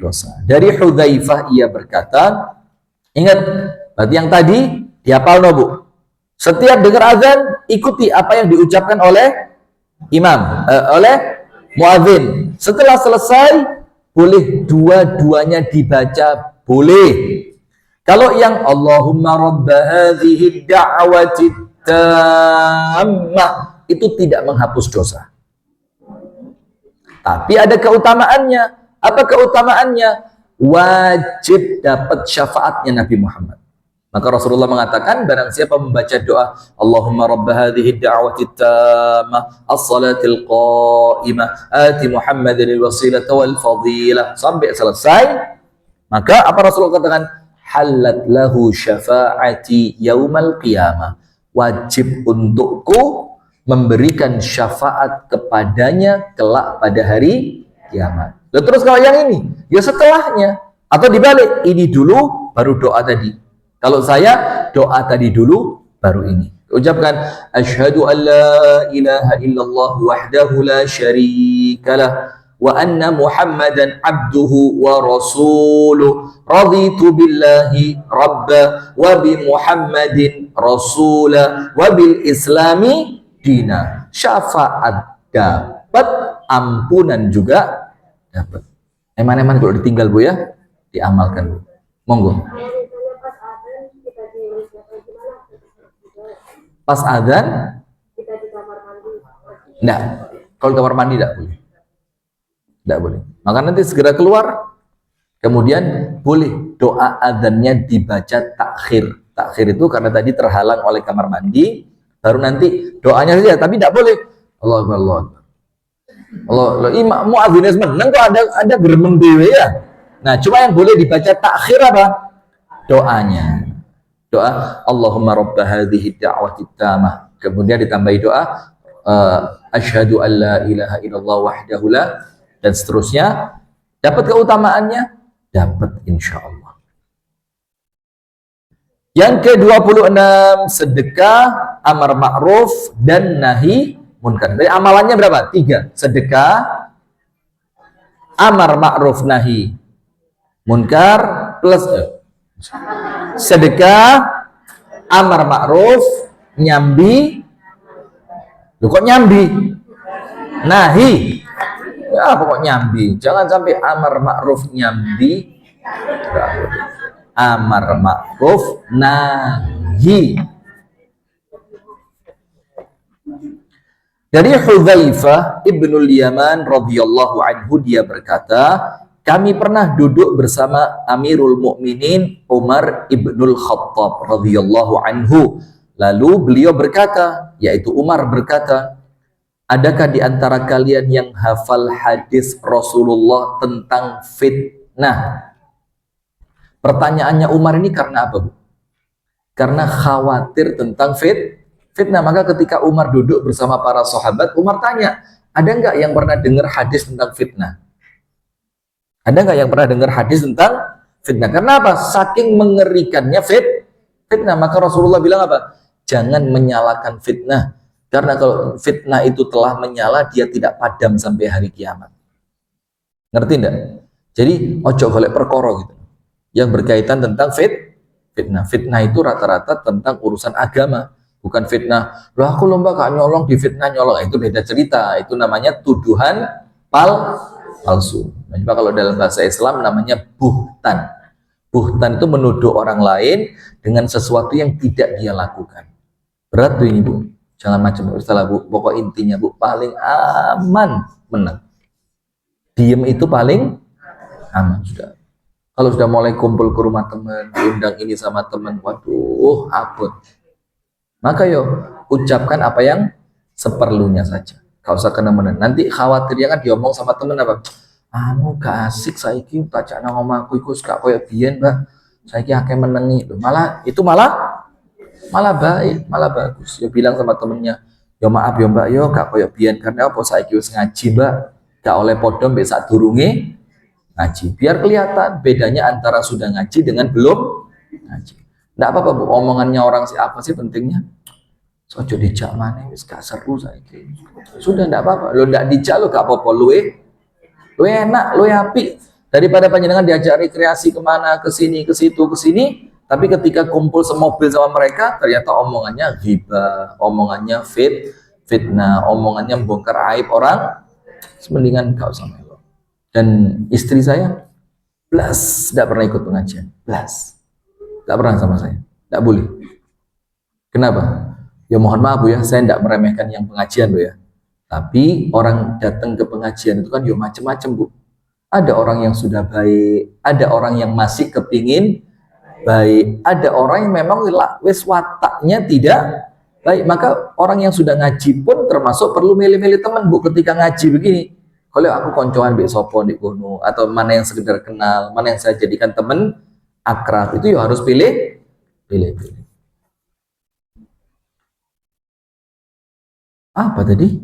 dosa. Dari Hudzaifah ia berkata, ingat, berarti yang tadi dihafal, Bu. Setiap dengar azan ikuti apa yang diucapkan oleh imam, oleh muadzin. Setelah selesai boleh dua-duanya dibaca, boleh. Kalau yang Allahumma rabba hadhihi da'wati tammah. Itu tidak menghapus dosa. Tapi ada keutamaannya. Apa keutamaannya? Wajib dapat syafaatnya Nabi Muhammad. Maka Rasulullah mengatakan, barang siapa membaca doa Allahumma rabba hadhihi da'wati tammah as-salatil qa'imah ati Muhammadin al-wasilata wal fadilah sampai selesai, maka apa Rasulullah katakan? Halat lahu syafa'ati yaumal qiyamah. Wajib untukku memberikan syafaat kepadanya kelak pada hari kiamat. Lalu terus kalau yang ini, ya setelahnya atau dibalik, ini dulu baru doa tadi. Kalau saya doa tadi dulu baru ini. Ucapkan asyhadu an la ilaha illallah wahdahu la syarikalah wa anna Muhammadan abduhu wa rasuluh raditu billahi rabba wa bi Muhammadin rasula wa bil islami dina. Syafaat dapat, ampunan juga dapat. Eman-eman kalau ditinggal Bu ya, diamalkan Bu. Monggo. Pas adzan enggak. Kalau kamar mandi enggak boleh. Enggak boleh. Maka nanti segera keluar. Kemudian boleh doa adzannya dibaca takhir. Takhir itu karena tadi terhalang oleh kamar mandi, baru nanti doanya saja, tapi enggak boleh. Allahu Akbar. Allah imam muadzin menang kok ada geremeng dewe ya. Nah, cuma yang boleh dibaca takhir apa? Doanya. Doa Allahumma rabba hadhihi da'wati tammah. Kemudian ditambahi doa asyhadu an la ilaha illallah wahdahu la, dan seterusnya. Dapat keutamaannya? Dapat insyaallah. Yang ke-26, sedekah, amar ma'ruf dan nahi munkar. Jadi amalannya berapa? 3. Sedekah, amar ma'ruf nahi munkar plus sedekah, amar ma'ruf, nyambi. Loh kok nyambi? Nahi. Ya pokok nyambi. Jangan sampai amar ma'ruf nyambi. Amar ma'ruf nahi. Dari Hudzaifah ibnul Yaman radhiyallahu anhu, dia berkata, kami pernah duduk bersama Amirul Mukminin Umar ibnul Khattab radhiyallahu anhu. Lalu beliau berkata, yaitu Umar berkata, adakah di antara kalian yang hafal hadis Rasulullah tentang fitnah? Pertanyaannya Umar ini karena apa, Bu? Karena khawatir tentang fitnah. Maka ketika Umar duduk bersama para sahabat, Umar tanya, ada nggak yang pernah dengar hadis tentang fitnah? Ada nggak yang pernah dengar hadis tentang fitnah? Karena apa? Saking mengerikannya fitnah. Maka Rasulullah bilang apa? Jangan menyalakan fitnah. Karena kalau fitnah itu telah menyala, dia tidak padam sampai hari kiamat. Ngerti enggak? Jadi, ojo golek perkara gitu. Yang berkaitan tentang fitnah. Fitnah itu rata-rata tentang urusan agama. Bukan fitnah, loh aku lomba kak nyolong, di fitnah nyolong. Itu beda cerita. Itu namanya tuduhan palsu. Nah, kalau dalam bahasa Islam namanya buhtan. Buhtan itu menuduh orang lain dengan sesuatu yang tidak dia lakukan. Berat tuh ini Bu. Jangan macam salah Bu. Pokok intinya Bu, paling aman menang. Diem itu paling aman sudah. Kalau sudah mulai kumpul ke rumah teman, diundang ini sama teman, waduh, abot. Maka yo ucapkan apa yang seperlunya saja. Gak usah kena-mena. Nanti khawatirnya kan diomong sama temen apa? Anu gak asik saiki tak cak nang omahku iku gak koyo biyen, Mbak. Saiki akeh menengi. Malah baik, malah bagus. Yo bilang sama temennya, yo maaf yo Mbak, yo gak koyo biyen karena apa saiki wis ngaji, Mbak. Gak oleh podo mbek sadurunge ngaji. Biar kelihatan bedanya antara sudah ngaji dengan belum ngaji. Nggak apa-apa Bu, omongannya orang siapa sih pentingnya? Sojo dijak mana wis gak seru saiki. Sudah nggak apa-apa. Lo ndak dijak lo gak apa-apa, lu enak, lu apik. Daripada panjenengan diajak rekreasi kemana, ke sini, ke situ, ke sini, tapi ketika kumpul semobil sama mereka, ternyata omongannya ghibah, omongannya fitnah, omongannya membongkar aib orang, mendingan gak usah melo. Dan istri saya, blas, tidak pernah ikut pengajian, blas. Tidak pernah sama saya, tidak boleh. Kenapa? Ya mohon maaf Bu ya, saya tidak meremehkan yang pengajian Bu ya. Tapi orang datang ke pengajian itu kan ya macam-macam Bu. Ada orang yang sudah baik, ada orang yang masih kepingin baik, ada orang yang memang wis wataknya tidak baik. Maka orang yang sudah ngaji pun termasuk perlu milih-milih teman Bu ketika ngaji begini. Kalau aku koncoan mbek sopo di kono, atau mana yang sekedar kenal, mana yang saya jadikan teman akrab, itu ya harus pilih. Apa tadi?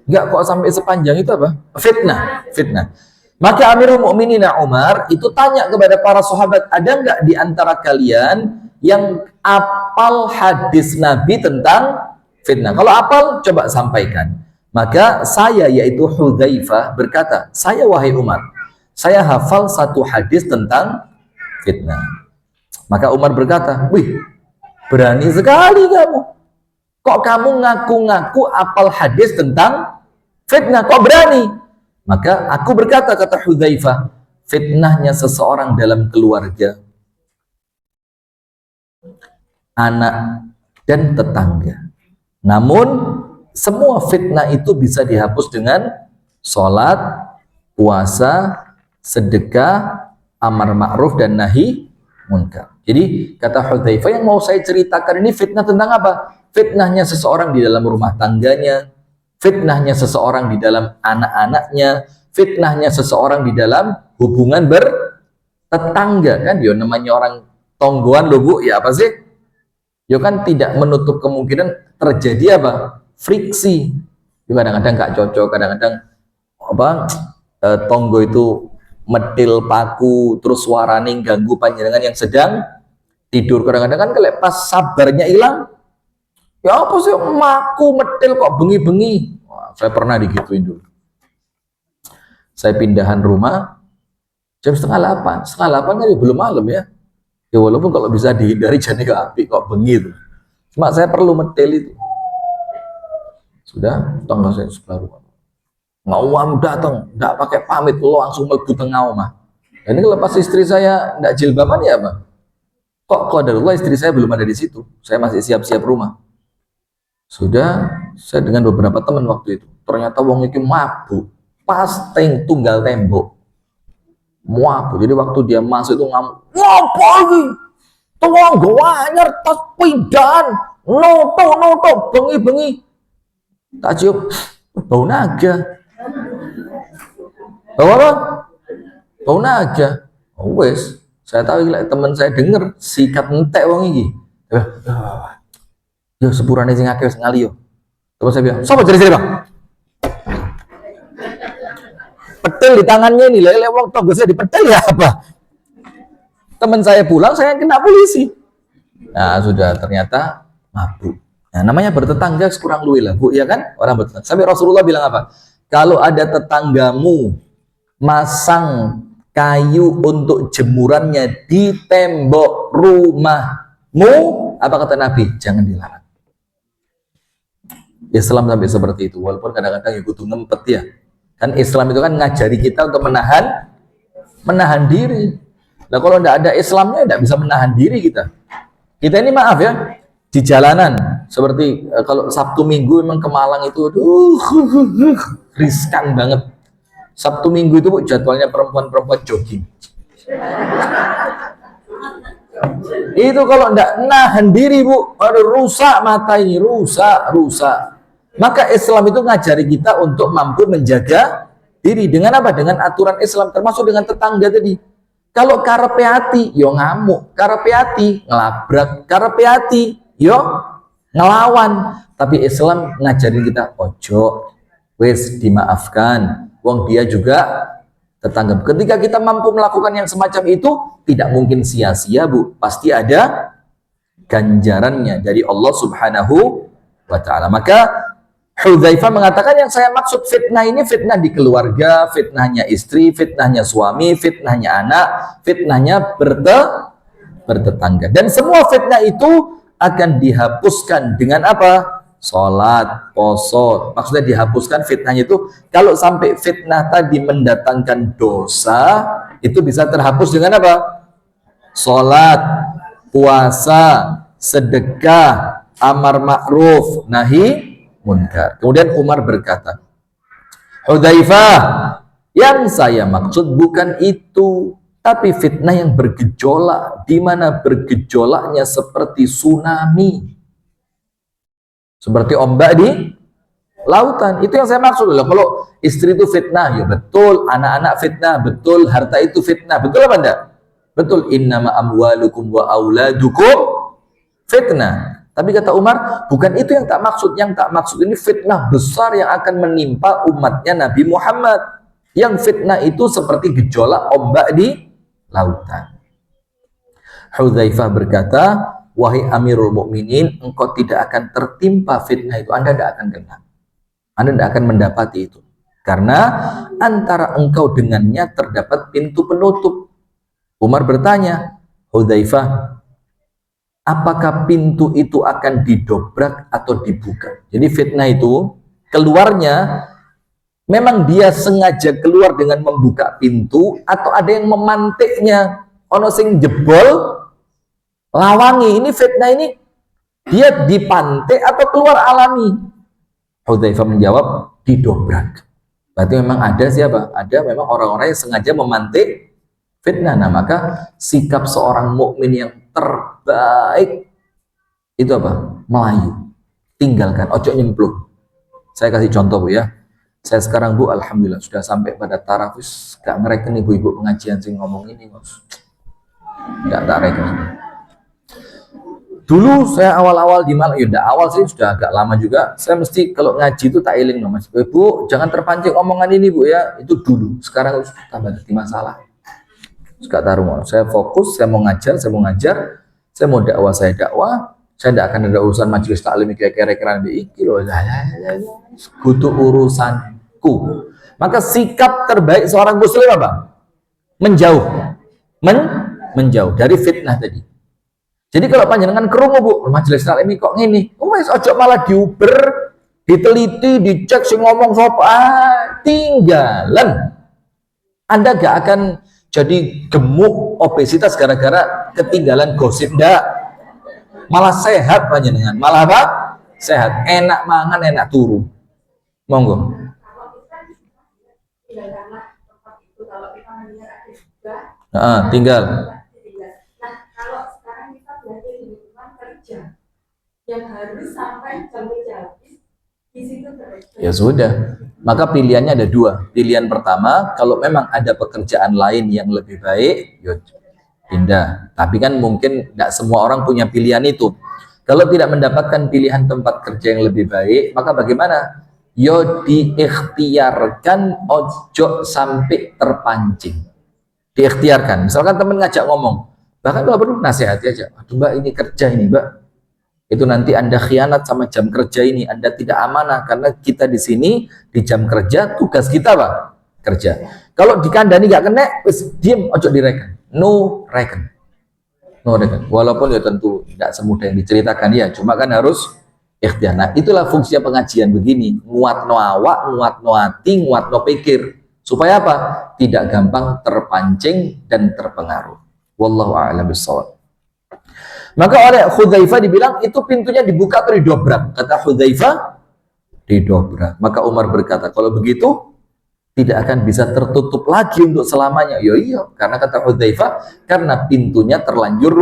Enggak kok sampai sepanjang itu apa? Fitnah. Maka Amirul Mukminin Umar itu tanya kepada para sahabat, ada enggak di antara kalian yang apal hadis Nabi tentang fitnah? Kalau apal, coba sampaikan. Maka saya, yaitu Hudzaifah, berkata, saya wahai Umar, saya hafal satu hadis tentang fitnah. Maka Umar berkata, wih, berani sekali kamu. Kok kamu ngaku-ngaku apal hadis tentang fitnah? Kok berani? Maka aku berkata, kata Hudzaifah, fitnahnya seseorang dalam keluarga, anak, dan tetangga. Namun, semua fitnah itu bisa dihapus dengan sholat, puasa, sedekah, amar ma'ruf, dan nahi munkar. Jadi, kata Hudzaifah, yang mau saya ceritakan ini fitnah tentang apa? Fitnahnya seseorang di dalam rumah tangganya, fitnahnya seseorang di dalam anak-anaknya, fitnahnya seseorang di dalam hubungan bertetangga. Kan dia namanya orang tonggoan loh Bu, ya apa sih? Ya kan tidak menutup kemungkinan terjadi apa? Friksi. Kadang-kadang nggak cocok, kadang-kadang tonggo itu medil paku, terus suarane ganggu panjenengan yang sedang tidur. Kadang-kadang kan kalau pas sabarnya hilang, ya apa sih maku medil kok bengi-bengi. Saya pernah digituin dulu. Saya pindahan rumah jam setengah 8 kan belum malam ya. Ya walaupun kalau bisa dihindari jane ke api kok bengi itu. Cuma saya perlu medil itu. Sudah, tangga saya sebelah rumah. Ngawam datang, tidak pakai pamit, lo langsung melebu tengah rumah. Ini kalau pas istri saya tidak jilbaban ya apa? Kok qadarullah istri saya belum ada di situ. Saya masih siap-siap rumah. Sudah, saya dengan beberapa teman waktu itu. Ternyata wong iki mabuk, pas tunggal tembok. Mabuk. Jadi waktu dia masuk itu ngamuk. Ngapa iki? Tolong gua anyar tas pindahan. Noto, bengi-bengi. Tak cium, bau naga. Bau apa? Bau naga. Oh, wes, saya tahu lah teman saya dengar sikat entek wong iki. Yo sepurane sing akeh wis ngali yo. Terus saya bilang, "Sopo jere-jere, Bang?" Petel di tangannya ini, lele wong tonggo saya dipetel ya apa? Teman saya pulang, saya kena polisi. Nah, sudah ternyata mabuk. Nah, namanya bertetangga kurang luwe lah, Bu, ya kan? Orang bertetangga. Sampai Rasulullah bilang apa? Kalau ada tetanggamu masang kayu untuk jemurannya di tembok rumahmu, apa kata Nabi? Jangan dilarang. Islam sampai seperti itu, walaupun kadang-kadang ya kudu ngempet ya. Kan Islam itu kan ngajari kita untuk menahan diri. Nah, kalau tidak ada Islamnya, tidak bisa menahan diri kita. Kita ini maaf ya, di jalanan seperti kalau Sabtu Minggu memang ke Malang itu riskan banget. Sabtu Minggu itu Bu, jadwalnya perempuan-perempuan jogging. Itu kalau enggak nahan diri Bu, aduh rusak mata ini, rusak. Maka Islam itu ngajari kita untuk mampu menjaga diri dengan apa? Dengan aturan Islam, termasuk dengan tetangga tadi. Kalau karepe ati yo ngamuk, karepe ati ngelabrak, karepe ati yo ngelawan. Tapi Islam ngajarin kita ojo, wis dimaafkan. Wong dia juga tetangga. Ketika kita mampu melakukan yang semacam itu, tidak mungkin sia-sia Bu. Pasti ada ganjarannya dari Allah Subhanahu wa Ta'ala. Maka Hudzaifah mengatakan yang saya maksud fitnah ini fitnah di keluarga, fitnahnya istri, fitnahnya suami, fitnahnya anak, fitnahnya bertetangga. Dan semua fitnah itu akan dihapuskan dengan apa? Sholat, poso. Maksudnya dihapuskan fitnahnya itu. Kalau sampai fitnah tadi mendatangkan dosa, itu bisa terhapus dengan apa? Sholat, puasa, sedekah, amar ma'ruf, nahi munkar. Kemudian Umar berkata, Hudzaifah, yang saya maksud bukan itu, tapi fitnah yang bergejolak, di mana bergejolaknya seperti tsunami, seperti ombak di lautan. Itu yang saya maksud loh. Kalau istri itu fitnah, ya betul. Anak-anak fitnah, betul. Harta itu fitnah, betul apa enggak? Betul. Innama amwalukum wa auladukum fitnah. Tapi kata Umar, bukan itu yang tak maksud. Yang tak maksud ini fitnah besar yang akan menimpa umatnya Nabi Muhammad. Yang fitnah itu seperti gejolak ombak di lautan. Hudzaifah berkata, wahai Amirul Mukminin, engkau tidak akan tertimpa fitnah itu. Anda tidak akan kena. Anda tidak akan mendapati itu. Karena antara engkau dengannya terdapat pintu penutup. Umar bertanya, Hudzaifah, apakah pintu itu akan didobrak atau dibuka? Jadi fitnah itu keluarnya memang dia sengaja keluar dengan membuka pintu atau ada yang memantiknya, ono sing jebol lawangi. Ini fitnah ini dia dipantik atau keluar alami? Hudzaifah menjawab, didobrak. Berarti memang ada siapa? Ada memang orang-orang yang sengaja memantik fitnah. Nah, maka sikap seorang mukmin yang terbaik itu apa? Melayu. Tinggalkan, ojo nyemplung. Saya kasih contoh Bu ya. Saya sekarang Bu, alhamdulillah sudah sampai pada taraf gak ngereken ibu-ibu pengajian sing ngomong ini, Mas. Gak tak reken. Dulu saya awal-awal di Malang, ya awal sih sudah agak lama juga. Saya mesti kalau ngaji itu tak iling loh, Mas. Bu, jangan terpancing omongan ini Bu ya. Itu dulu. Sekarang tambah jadi masalah. Gak taruh. Saya fokus, saya mau ngajar, saya mau dakwah, saya dakwah. Saya tidak akan ada urusan majelis taklim kayak kira-kira iki loh. Kudu urusanku. Maka sikap terbaik seorang muslim apa? Menjauh. Menjauh dari fitnah tadi. Jadi kalau panjenengan kerungu Bu, majelis taklim kok ngene. Wes ojo malah diuber, diteliti, dicek sing ngomong sapa. Tinggalan. Anda gak akan jadi gemuk, obesitas gara-gara ketinggalan gosip, ndak. Malah sehat panjenengan. Malah apa? Sehat. Enak mangan, enak turu. Monggo. Tinggal. Nah, kalau sekarang kita belajar di lingkungan kerja yang harus sampai jam kerja habis di situ terus. Ya sudah. Maka pilihannya ada dua. Pilihan pertama, kalau memang ada pekerjaan lain yang lebih baik, yuk pindah. Tapi kan mungkin tidak semua orang punya pilihan itu. Kalau tidak mendapatkan pilihan tempat kerja yang lebih baik, maka bagaimana? Yo diikhtiarkan, ojo sampai terpancing. Diikhtiarkan. Misalkan teman ngajak ngomong, bahkan kalau perlu nasihati aja. Aduh Mbak, ini kerja ini Mbak. Itu nanti Anda khianat sama jam kerja ini. Anda tidak amanah karena kita di sini di jam kerja tugas kita Pak kerja. Kalau dikandani nggak kena, wis diem, ojo direken. No reckon. Walaupun ya tentu tidak semudah yang diceritakan ya, cuma kan harus ikhtiar. Nah, itulah fungsi pengajian begini, nguatno awak, nguatno hati, nguatno pikir. Supaya apa? Tidak gampang terpancing dan terpengaruh. Wallahu a'lam bishawab. Maka oleh Hudzaifah dibilang itu pintunya dibuka atau didobrak. Kata Hudzaifah, didobrak. Maka Umar berkata, kalau begitu tidak akan bisa tertutup lagi untuk selamanya. Iya, karena kata Hudzaifah, karena pintunya terlanjur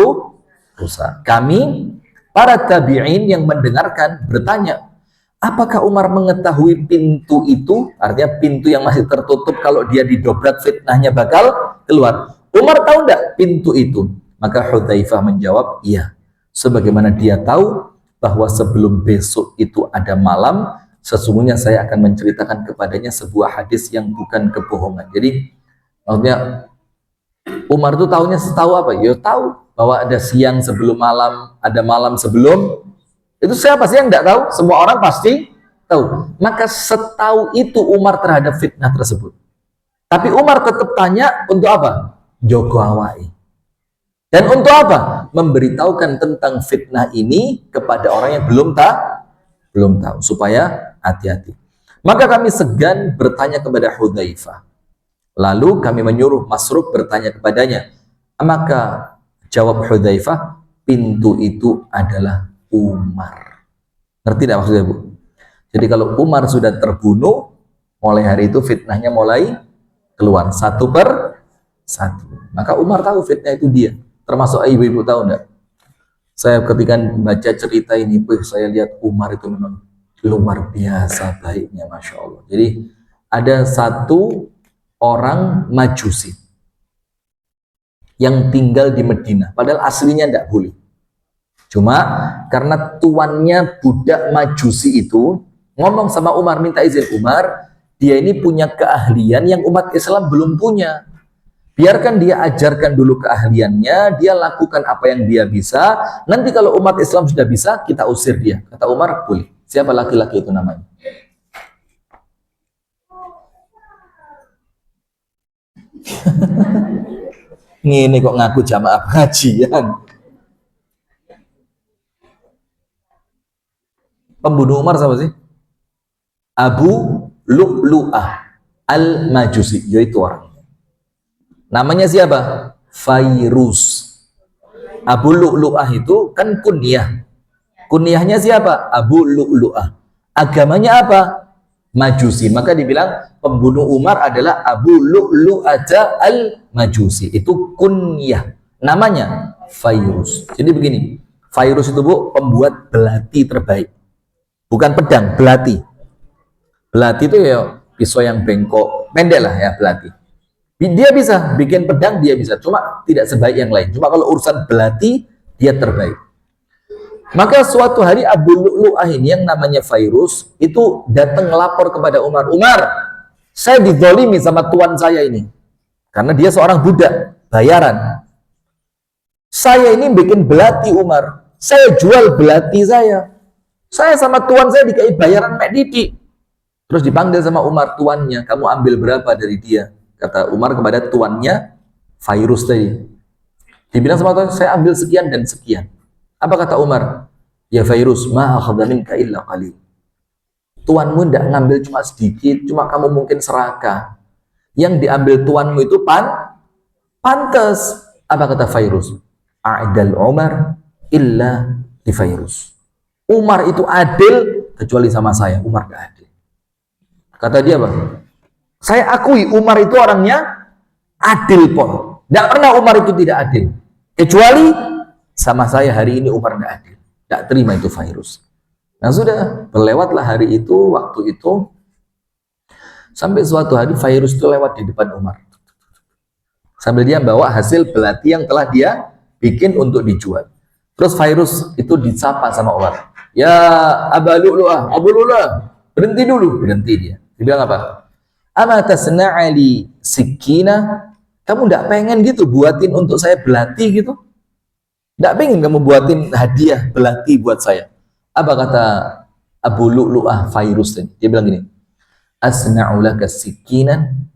rusak. Kami, para tabi'in yang mendengarkan, bertanya, apakah Umar mengetahui pintu itu? Artinya pintu yang masih tertutup, kalau dia didobrak fitnahnya bakal keluar. Umar tahu enggak pintu itu? Maka Hudzaifah menjawab, iya. Sebagaimana dia tahu bahwa sebelum besok itu ada malam, sesungguhnya saya akan menceritakan kepadanya sebuah hadis yang bukan kebohongan. Jadi maksudnya Umar itu tahunya setahu apa? Ya tahu bahwa ada siang sebelum malam, ada malam sebelum. Itu siapa sih yang tidak tahu? Semua orang pasti tahu. Maka setahu itu Umar terhadap fitnah tersebut. Tapi Umar tetap tanya untuk apa? Jogo awai. Dan untuk apa? Memberitahukan tentang fitnah ini kepada orang yang belum tahu supaya hati-hati. Maka kami segan bertanya kepada Hudzaifah. Lalu kami menyuruh Masruq bertanya kepadanya. Maka jawab Hudzaifah, pintu itu adalah Umar. Ngerti tidak maksudnya, Bu? Jadi kalau Umar sudah terbunuh, mulai hari itu fitnahnya mulai keluar satu per satu. Maka Umar tahu fitnah itu dia. Termasuk ibu-ibu tahu enggak? Saya ketika baca cerita ini, saya lihat Umar itu memang luar biasa baiknya, Masya Allah. Jadi ada satu orang Majusi yang tinggal di Medina, padahal aslinya tidak boleh. Cuma karena tuannya budak Majusi itu ngomong sama Umar, minta izin, Umar, dia ini punya keahlian yang umat Islam belum punya. Biarkan dia ajarkan dulu keahliannya, dia lakukan apa yang dia bisa. Nanti kalau umat Islam sudah bisa, kita usir dia. Kata Umar, boleh. Siapa laki-laki itu namanya? Ini kok ngaku jamaah pengajian. Pembunuh Umar siapa sih? Abu Lu'lu'ah Al-Majusi, yaitu orang. Namanya siapa? Fairuz. Abu Lu'lu'ah itu kan kunyah. Kunyahnya siapa? Abu Lu'lu'ah. Agamanya apa? Majusi. Maka dibilang pembunuh Umar adalah Abu Lu'lu'ah Al-Majusi. Itu kunyah. Namanya Fairuz. Jadi begini, Fairuz itu, Bu, pembuat belati terbaik. Bukan pedang, belati. Belati itu ya pisau yang bengkok, pendek lah ya belati. Dia bisa bikin pedang, dia bisa, cuma tidak sebaik yang lain. Cuma kalau urusan belati, dia terbaik. Maka suatu hari Abu Lu'lu'ah ini yang namanya Fairuz itu datang melapor kepada Umar. Umar, saya dizolimi sama tuan saya ini. Karena dia seorang budak, bayaran. Saya ini bikin belati, Umar. Saya jual belati saya. Saya sama tuan saya dikasih bayaran mek didik. Terus dipanggil sama Umar, tuannya, kamu ambil berapa dari dia? Kata Umar kepada tuannya, Fairuz tadi. Dibilang sama tuan, saya ambil sekian dan sekian. Apa kata Umar? Ya Fairuz, ma akhadha minka illa qalil. Tuanmu tidak ngambil cuma sedikit, cuma kamu mungkin serakah. Yang diambil tuanmu itu pantas. Apa kata Fairuz? A'dal Umar illa di Fairuz. Umar itu adil kecuali sama saya. Umar tidak adil. Kata dia apa? Saya akui Umar itu orangnya adil, Pol. Tidak pernah Umar itu tidak adil. Kecuali sama saya hari ini Umar tidak adil. Tidak terima itu Fairuz. Nah sudah, berlewatlah hari itu, waktu itu. Sampai suatu hari Fairuz itu lewat di depan Umar. Sambil dia bawa hasil belati yang telah dia bikin untuk dijual. Terus Fairuz itu disapa sama Umar. Ya Abu Lu'lu'ah, Abu Lu'lu'ah, berhenti dulu. Berhenti dia. Dia bilang apa? Ama tasna'ali sikina? Kamu tidak pengen gitu buatin untuk saya belati gitu? Tidak pengen kamu buatin hadiah belati buat saya? Apa kata Abu Lu'lu'ah Fairuz tadi? Dia bilang gini, asna'u laka sikinan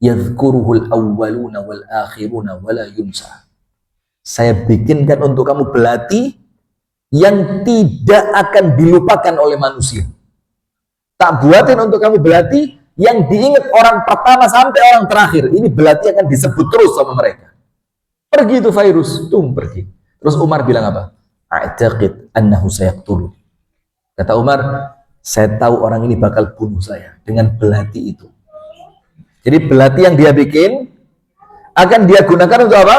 yadhkuruhul awwaluna wal akhiruna wala yunsa. Saya bikinkan untuk kamu belati yang tidak akan dilupakan oleh manusia. Tak buatin untuk kamu belati yang diingat orang pertama sampai orang terakhir. Ini belati akan disebut terus sama mereka. Pergi itu Fairuz, pergi. Terus Umar bilang apa? A'taqid annahu sayaqtulu. Kata Umar, saya tahu orang ini bakal bunuh saya dengan belati itu. Jadi belati yang dia bikin akan dia gunakan untuk apa?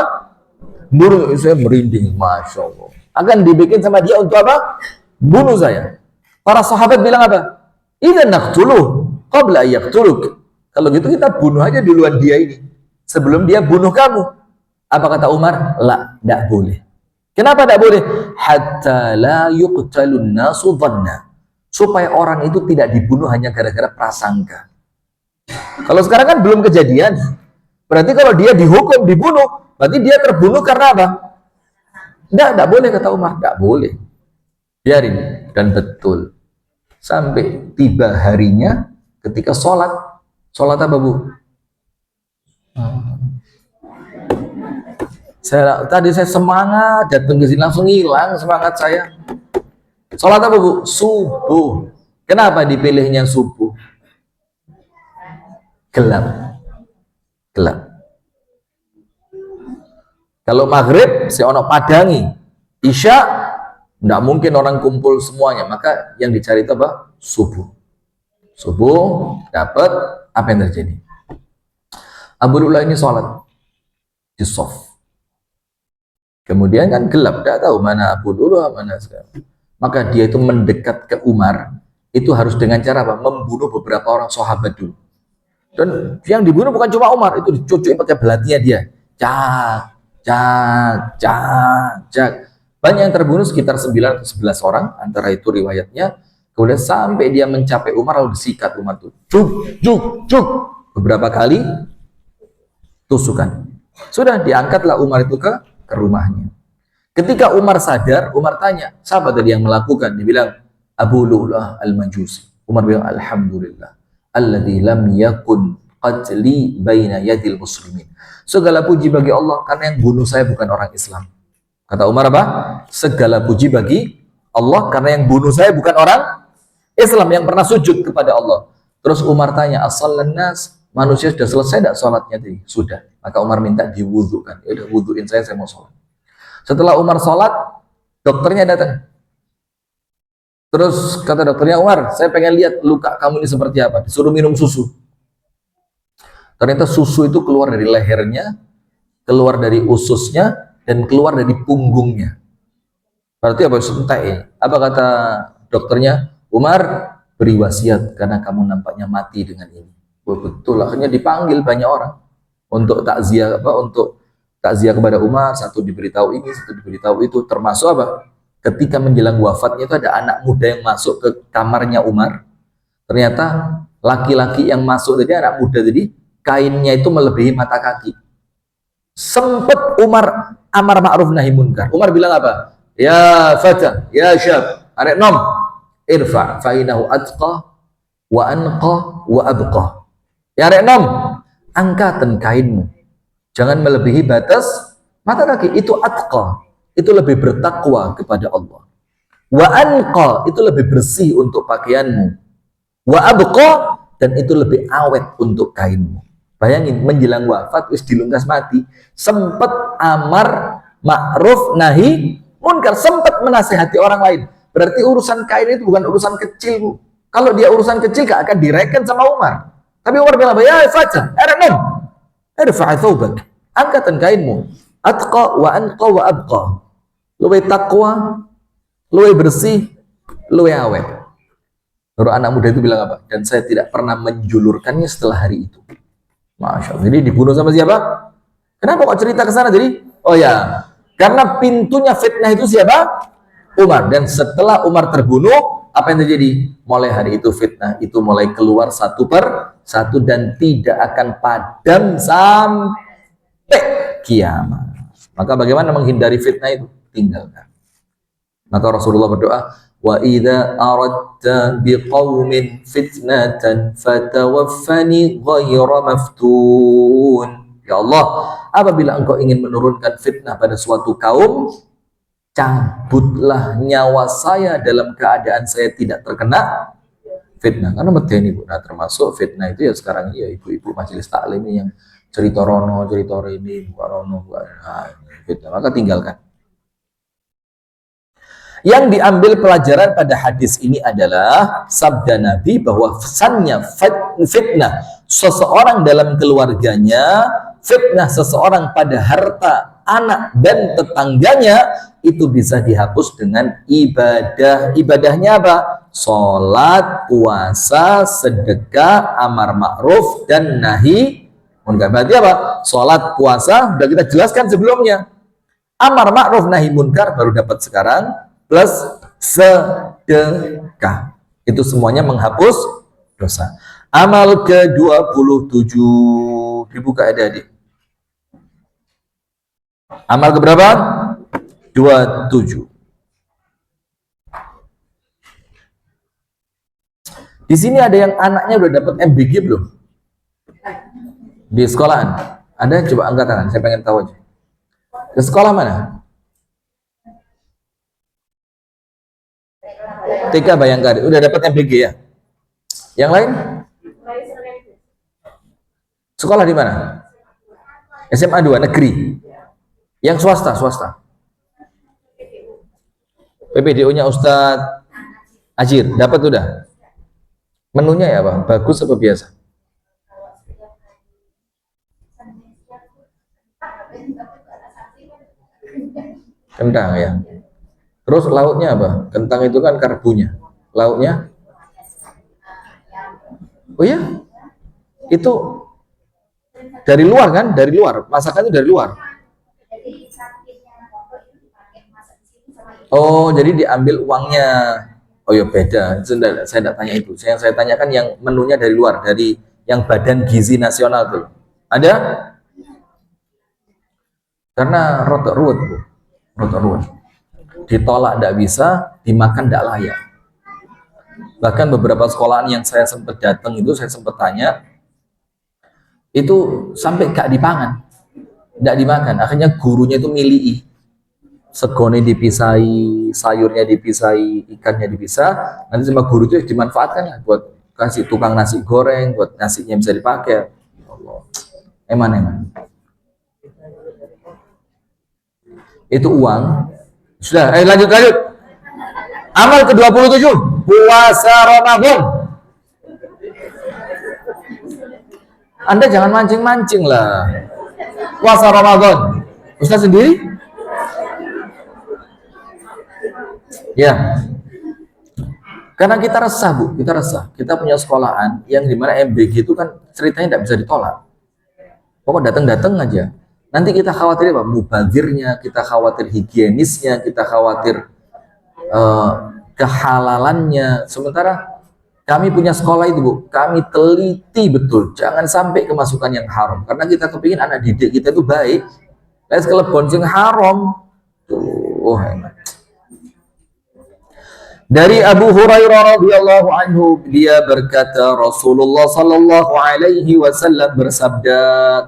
Bunuh. Saya merinding, Masya Allah. Akan dibikin sama dia untuk apa? Bunuh saya. Para sahabat bilang apa? Idzan naqtuluh qabla yaqtuluk. Kalau gitu kita bunuh aja duluan dia ini sebelum dia bunuh kamu. Apa kata Umar? La, tidak boleh. Kenapa tidak boleh? Hatta la yuqtalun nasu dhanna. Supaya orang itu tidak dibunuh hanya gara-gara prasangka. Kalau sekarang kan belum kejadian. Berarti kalau dia dihukum, dibunuh, berarti dia terbunuh karena apa? Tidak boleh, kata Umar. Tidak boleh. Biarin. Dan betul. Sampai tiba harinya ketika sholat. Sholat apa, Bu? Tadi saya semangat datang ke sini langsung hilang semangat saya. Sholat apa, Bu? Subuh. Kenapa dipilihnya subuh? Gelap. Gelap. Kalau maghrib si ono padangi, isya Nggak mungkin orang kumpul semuanya, maka yang dicari itu apa? Subuh. Subuh dapat, apa yang terjadi? Abu Lula ini sholat di sof. Kemudian kan gelap, tidak tahu mana Abu Lula, mana sekarang. Maka dia itu mendekat ke Umar, itu harus dengan cara apa? Membunuh beberapa orang sahabat dulu. Dan yang dibunuh bukan cuma Umar, itu dicucuin pakai belatinya dia. Cak, cak, cak, cak. Banyak yang terbunuh, sekitar 9 atau 11 orang, antara itu riwayatnya. Kemudian sampai dia mencapai Umar, lalu disikat Umar itu. Cuk, cuk, cuk. Beberapa kali tusukan. Sudah diangkatlah Umar itu ke rumahnya. Ketika Umar sadar, Umar tanya, siapa tadi yang melakukan? Dia bilang, Abu Lu'lu'ah al-Majusi. Umar bilang, Alhamdulillah. Alladzi lam yakun qatli baina yadil muslimin. Segala puji bagi Allah, karena yang bunuh saya bukan orang Islam. Kata Umar apa? Segala puji bagi Allah, karena yang bunuh saya bukan orang Islam yang pernah sujud kepada Allah. Terus Umar tanya, as-sallan nas, manusia sudah selesai tidak sholatnya tadi? Sudah. Maka Umar minta diwudukan. Ya udah, wuduin saya mau sholat. Setelah Umar sholat, dokternya datang. Terus kata dokternya, Umar, saya pengen lihat luka kamu ini seperti apa. Disuruh minum susu. Ternyata susu itu keluar dari lehernya, keluar dari ususnya, dan keluar dari punggungnya. Berarti apa? Entek. Apa kata dokternya? Umar, beri wasiat karena kamu nampaknya mati dengan ini. Oh, betul. Akhirnya dipanggil banyak orang untuk takziah, untuk takziah kepada Umar. Satu diberitahu ini, satu diberitahu itu. Termasuk apa? Ketika menjelang wafatnya itu ada anak muda yang masuk ke kamarnya Umar. Ternyata laki-laki yang masuk tadi, anak muda tadi, kainnya itu melebihi mata kaki. Sempet Umar amar ma'ruf nahi munkar. Umar bilang apa? Ya fata, ya syab, arek nom, irfa fa'inahu atqa wa anqa wa abqa. Ya arek nom, angkatan kainmu. Jangan melebihi batas mata kaki. Itu atqa, itu lebih bertakwa kepada Allah. Wa anqa, itu lebih bersih untuk pakaianmu. Wa abqa, dan itu lebih awet untuk kainmu. Bayangin, menjelang wafat, wis dilungkas mati, sempat amar ma'ruf nahi munkar, sempat menasihati orang lain. Berarti urusan kain itu bukan urusan kecil, Bu. Kalau dia urusan kecil gak akan direken sama Umar. Tapi Umar bilang, ya Fajr, erenum, irfa' thawbak, angkatan kainmu, atqa wa anqa wa abqa, luwe takwa, luwe bersih, luwe awet. Lalu anak muda itu bilang apa? Dan saya tidak pernah menjulurkannya setelah hari itu. Masya Allah. Jadi dibunuh sama siapa? Kenapa kok cerita ke sana? Jadi, oh ya, karena pintunya fitnah itu siapa? Umar. Dan setelah Umar terbunuh, apa yang terjadi? Mulai hari itu fitnah itu mulai keluar satu per satu dan tidak akan padam sampai kiamat. Maka bagaimana menghindari fitnah itu? Tinggalkan. Maka Rasulullah berdoa, wa idza aradta biqaumin fitnatan fatawaffani ghayra maftun. Ya Allah, apabila engkau ingin menurunkan fitnah pada suatu kaum, cabutlah nyawa saya dalam keadaan saya tidak terkena fitnah. Karena medeni, Bu. Nah, termasuk fitnah itu ya sekarang ya ibu-ibu majelis taklim yang cerita rono, cerita ini, bukan rono, bukan fitnah. Maka tinggalkan. Yang diambil pelajaran pada hadis ini adalah sabda Nabi bahwa pesannya fitnah seseorang dalam keluarganya, fitnah seseorang pada harta, anak, dan tetangganya itu bisa dihapus dengan ibadah. Ibadahnya apa? Sholat, puasa, sedekah, amar ma'ruf, dan nahi munkar. Berarti apa? Sholat, puasa, sudah kita jelaskan sebelumnya. Amar ma'ruf, nahi munkar baru dapat sekarang. Plus sedekah. Itu semuanya menghapus dosa. Amal ke-27. Dibuka adik-adik. Amal keberapa? 27. Di sini ada yang anaknya udah dapat MBG belum? Di sekolahan. Ada? Coba angkat tangan, saya pengen tahu aja. Ke sekolah mana? TK Bayangkari, udah dapat MBG ya? Yang lain? Sekolah di mana? SMA 2 negeri. Yang swasta, swasta. PPDO-nya Ustadz Ajir, dapat udah? Menunya ya Pak, bagus apa biasa? Kentang ya. Terus lauknya apa? Kentang itu kan karbonya. Lauknya? Oh ya? Itu dari luar kan? Dari luar. Masakannya dari luar. Oh, jadi diambil uangnya. Oh ya beda. Saya tidak tanya itu. Yang saya tanyakan yang menunya dari luar, dari yang Badan Gizi Nasional tuh. Ada? Karena rotok ruwet, Bu. Rotok ruwet. Ditolak tidak bisa, dimakan tidak layak. Bahkan beberapa sekolahan yang saya sempat datang itu, saya sempat tanya, itu sampai gak dipangan, tidak dimakan. Akhirnya gurunya itu milih, segone dipisahi, sayurnya dipisahi, ikannya dipisah. Nanti sama guru itu dimanfaatkan lah buat kasih tukang nasi goreng, buat nasinya bisa dipakai. Allah. Eman. Itu uang. Sudah, lanjut. Amal ke-27, puasa Ramadan. Anda jangan mancing-mancing lah. Puasa Ramadan. Ustaz sendiri? Ya. Karena kita resah, Bu. Kita resah. Kita punya sekolahan yang dimana MBG itu kan ceritanya tidak bisa ditolak. Pokoknya datang-datang aja. Nanti kita khawatir apa? Mubazirnya, kita khawatir higienisnya, kita khawatir kehalalannya. Sementara kami punya sekolah itu, Bu, kami teliti betul, jangan sampai kemasukan yang haram. Karena kita kepingin anak didik kita itu baik. Lain kelebon sing haram. Tuh, enak. Dari Abu Hurairah radhiyallahu anhu, dia berkata Rasulullah sallallahu alaihi wasallam bersabda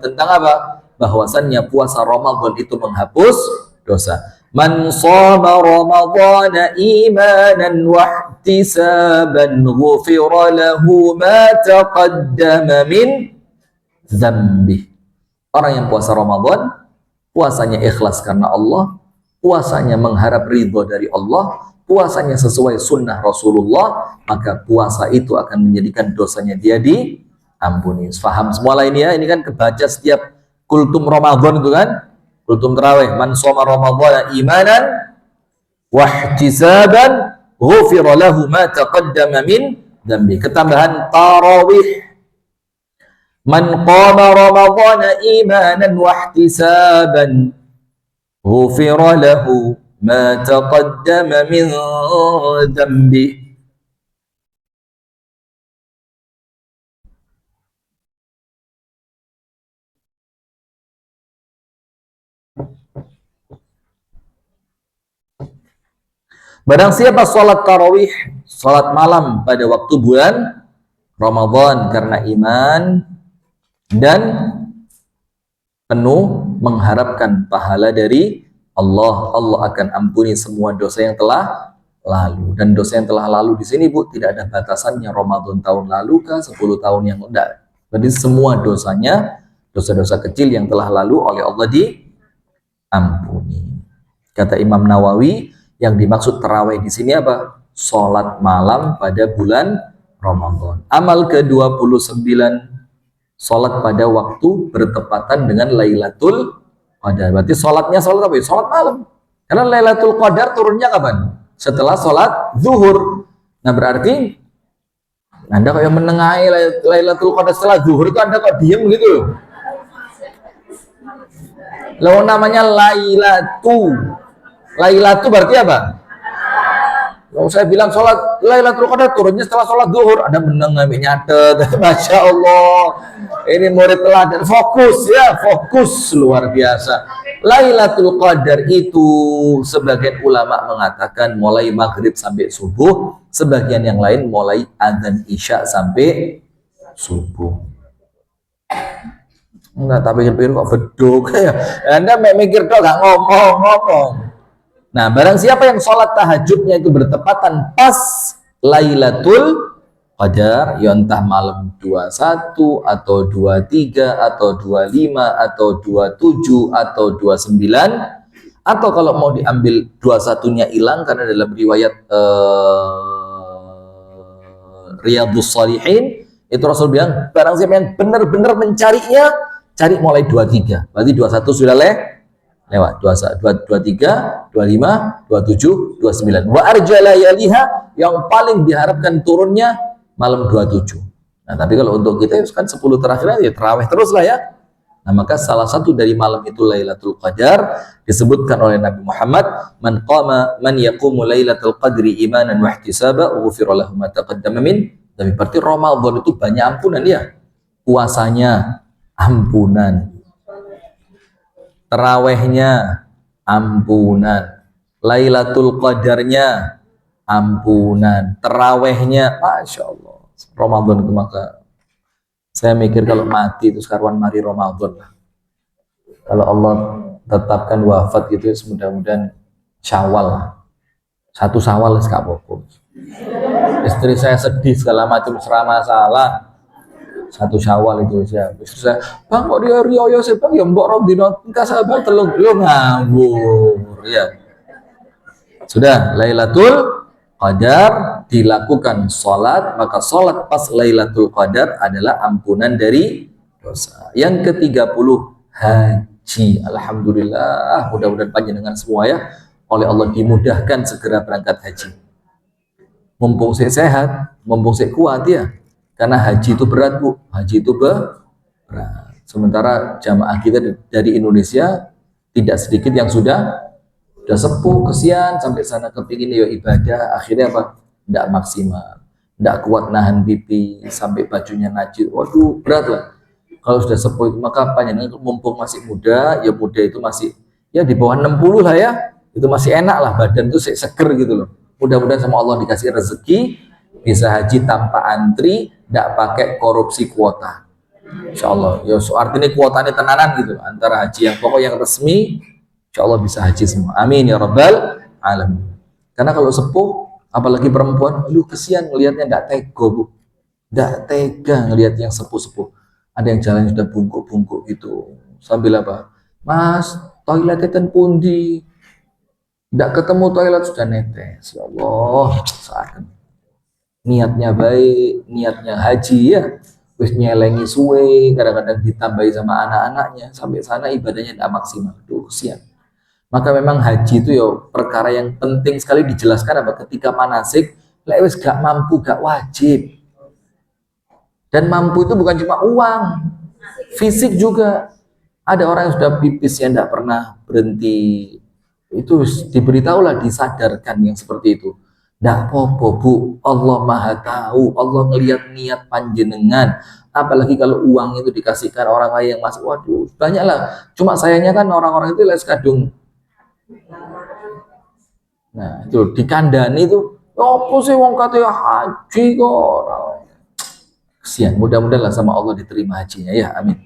tentang apa? Bahwasannya puasa Ramadan itu menghapus dosa. Man shoma Ramadhana imanan wa ihtisaban ghufira lahu ma taqaddama min dzambi. Orang yang puasa Ramadan, puasanya ikhlas karena Allah, puasanya mengharap ridho dari Allah, puasanya sesuai sunnah Rasulullah, maka puasa itu akan menjadikan dosanya dia diampuni. Faham semua lah ini ya, ini kan kebaca setiap kultum Ramadan itu kan, kultum tarawih, man shoma Ramadhana imanan wa ihtisaban ghufira lahu ma taqaddama min dzambi. Ketambahan tarawih, man qama Ramadhana imanan wa ihtisaban ghufira lahu ma taqaddama min dzambi. Barang siapa sholat tarawih, sholat malam pada waktu bulan Ramadan karena iman dan penuh mengharapkan pahala dari Allah, Allah akan ampuni semua dosa yang telah lalu. Dan dosa yang telah lalu di sini, Bu, tidak ada batasannya Ramadan tahun lalu kah, 10 tahun yang enggak. Berarti semua dosanya, dosa-dosa kecil yang telah lalu oleh Allah diampuni. Kata Imam Nawawi, yang dimaksud tarawih di sini apa? Sholat malam pada bulan Ramadan. Amal ke-29, sholat pada waktu bertepatan dengan Lailatul Qadar. Berarti sholatnya sholat apa? Sholat malam. Karena Lailatul Qadar turunnya kapan? Setelah sholat zuhur. Nah berarti Anda kayak menengahi Lailatul Qadar setelah zuhur itu Anda kok diem gitu. Lalu namanya Lailatul berarti apa? Kalau saya bilang sholat Lailatul Qadar turunnya setelah sholat zuhur, Anda meneng ngambil nyatet, Masya Allah, ini murid teladan, fokus ya, fokus luar biasa. Lailatul Qadar itu sebagian ulama mengatakan mulai maghrib sampai subuh, sebagian yang lain mulai adzan isya sampai subuh. Enggak, tak pikir-pikir kok beduk ya. Anda mikir kok gak ngomong. Nah, barang siapa yang sholat tahajudnya itu bertepatan pas Lailatul Qadar, ya entah malam 21 atau 23 atau 25 atau 27 atau 29, Atau kalau mau diambil 21-nya hilang karena dalam riwayat Riyadhus Shalihin itu Rasul bilang barang siapa yang benar-benar mencarinya, cari mulai 23. Berarti 21 sudah lewat. 23, 25, 27, 29. Wa arjala yaliha, yang paling diharapkan turunnya malam 27. Nah, tapi kalau untuk kita kan 10 terakhir ya tarawih terus lah ya. Nah, maka salah satu dari malam itu Lailatul Qadar disebutkan oleh Nabi Muhammad, man yaqumu Lailatul Qadri imanan wa ihtisaba ghufira lahu ma taqaddama min. Tapi berarti Ramadan itu banyak ampunan ya. Puasanya ampunan. Tarawihnya ampunan. Lailatul Qadarnya ampunan. Tarawihnya Masya Allah. Ramadan itu maka saya mikir kalau mati itu sekarang mari Ramadan lah. Kalau Allah tetapkan wafat gitu, mudah-mudahan Syawal lah. 1 Syawal gak apa-apa. Istri saya sedih segala macam serama salah. 1 Syawal itu saya. Istri saya, bang kok dia rioyo sih bang, ya mbok Rodino, enggak sabar telung, lo ngambur ya. Sudah Lailatul Qadar dilakukan sholat, maka sholat pas Lailatul Qadar adalah ampunan dari dosa. Yang ke-30 haji. Alhamdulillah, mudah-mudahan panjenengan semua ya oleh Allah dimudahkan segera berangkat haji. Mumpung saya sehat, mumpung saya kuat ya. Karena haji itu berat Bu, haji itu berat. Sementara jamaah kita dari Indonesia tidak sedikit yang sudah sepuh, kesian sampai sana kepingin ya ibadah, akhirnya apa? Tidak maksimal, tidak kuat nahan pipi sampai bajunya najis. Waduh, berat lah. Kalau sudah sepuh itu maka panjenengan mumpung masih muda, ya muda itu masih ya di bawah 60 lah ya, itu masih enak lah, badan itu seger gitu loh. Mudah-mudahan sama Allah dikasih rezeki bisa haji tanpa antri, tidak pakai korupsi kuota. Insya Allah, ya so artinya kuotanya tenanan gitu antara haji yang pokok yang resmi. Insya Allah bisa haji semua. Amin ya rabbal alamin. Karena kalau sepuh, apalagi perempuan, aduh kesian ngelihatnya, tidak tega Bu. Tidak tega ngelihat yang sepuh-sepuh. Ada yang jalan sudah bungkuk-bungkuk gitu. Sambil apa? Mas, toiletnya ten pundi. Tidak ketemu toilet sudah netes. Ya Allah, saat niatnya baik, niatnya haji ya. Wis nyelengi suwe, kadang-kadang ditambahi sama anak-anaknya. Sampai sana ibadahnya tidak maksimal. Aduh, kesian. Maka memang haji itu ya perkara yang penting sekali dijelaskan apa ketika manasik, lek wis gak mampu gak wajib. Dan mampu itu bukan cuma uang, fisik juga. Ada orang yang sudah pipis yang tidak pernah berhenti, itu diberitahulah, disadarkan yang seperti itu. Tidak apa-apa Bu, Allah Maha Tahu, Allah ngelihat niat panjenengan. Apalagi kalau uang itu dikasihkan orang lain yang masuk, waduh banyaklah. Cuma sayangnya kan orang-orang itu les kadung. Nah itu dikandani itu, apa sih wong katanya haji kok. Kesian, mudah-mudahan sama Allah diterima hajinya ya, amin.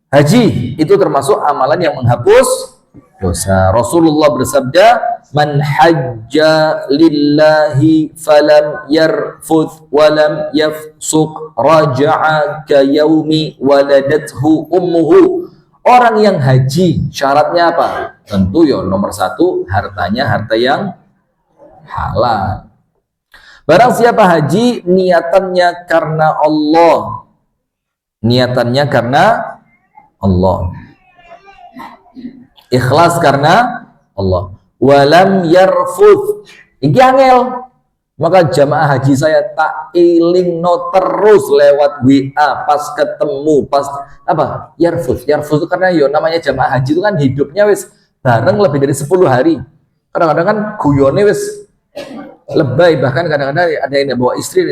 Haji itu termasuk amalan yang menghapus dosa. Rasulullah bersabda, man hajja lillahi falam yarfuth walam yafsuq raja'a ka yaumi waladathu ummuhu. Orang yang haji syaratnya apa? Tentu ya nomor 1 hartanya harta yang halal. Barang siapa haji niatannya karena Allah, niatannya karena Allah, ikhlas karena Allah. Walam yarfuth, iki angel. Maka jamaah haji saya tak ilingno terus lewat WA pas ketemu, pas apa? Yarfuth. Yarfuth itu karena yo namanya jamaah haji itu kan hidupnya wis bareng lebih dari 10 hari. Kadang-kadang kan guyone wis lebay, bahkan kadang-kadang ada yang bawa istri,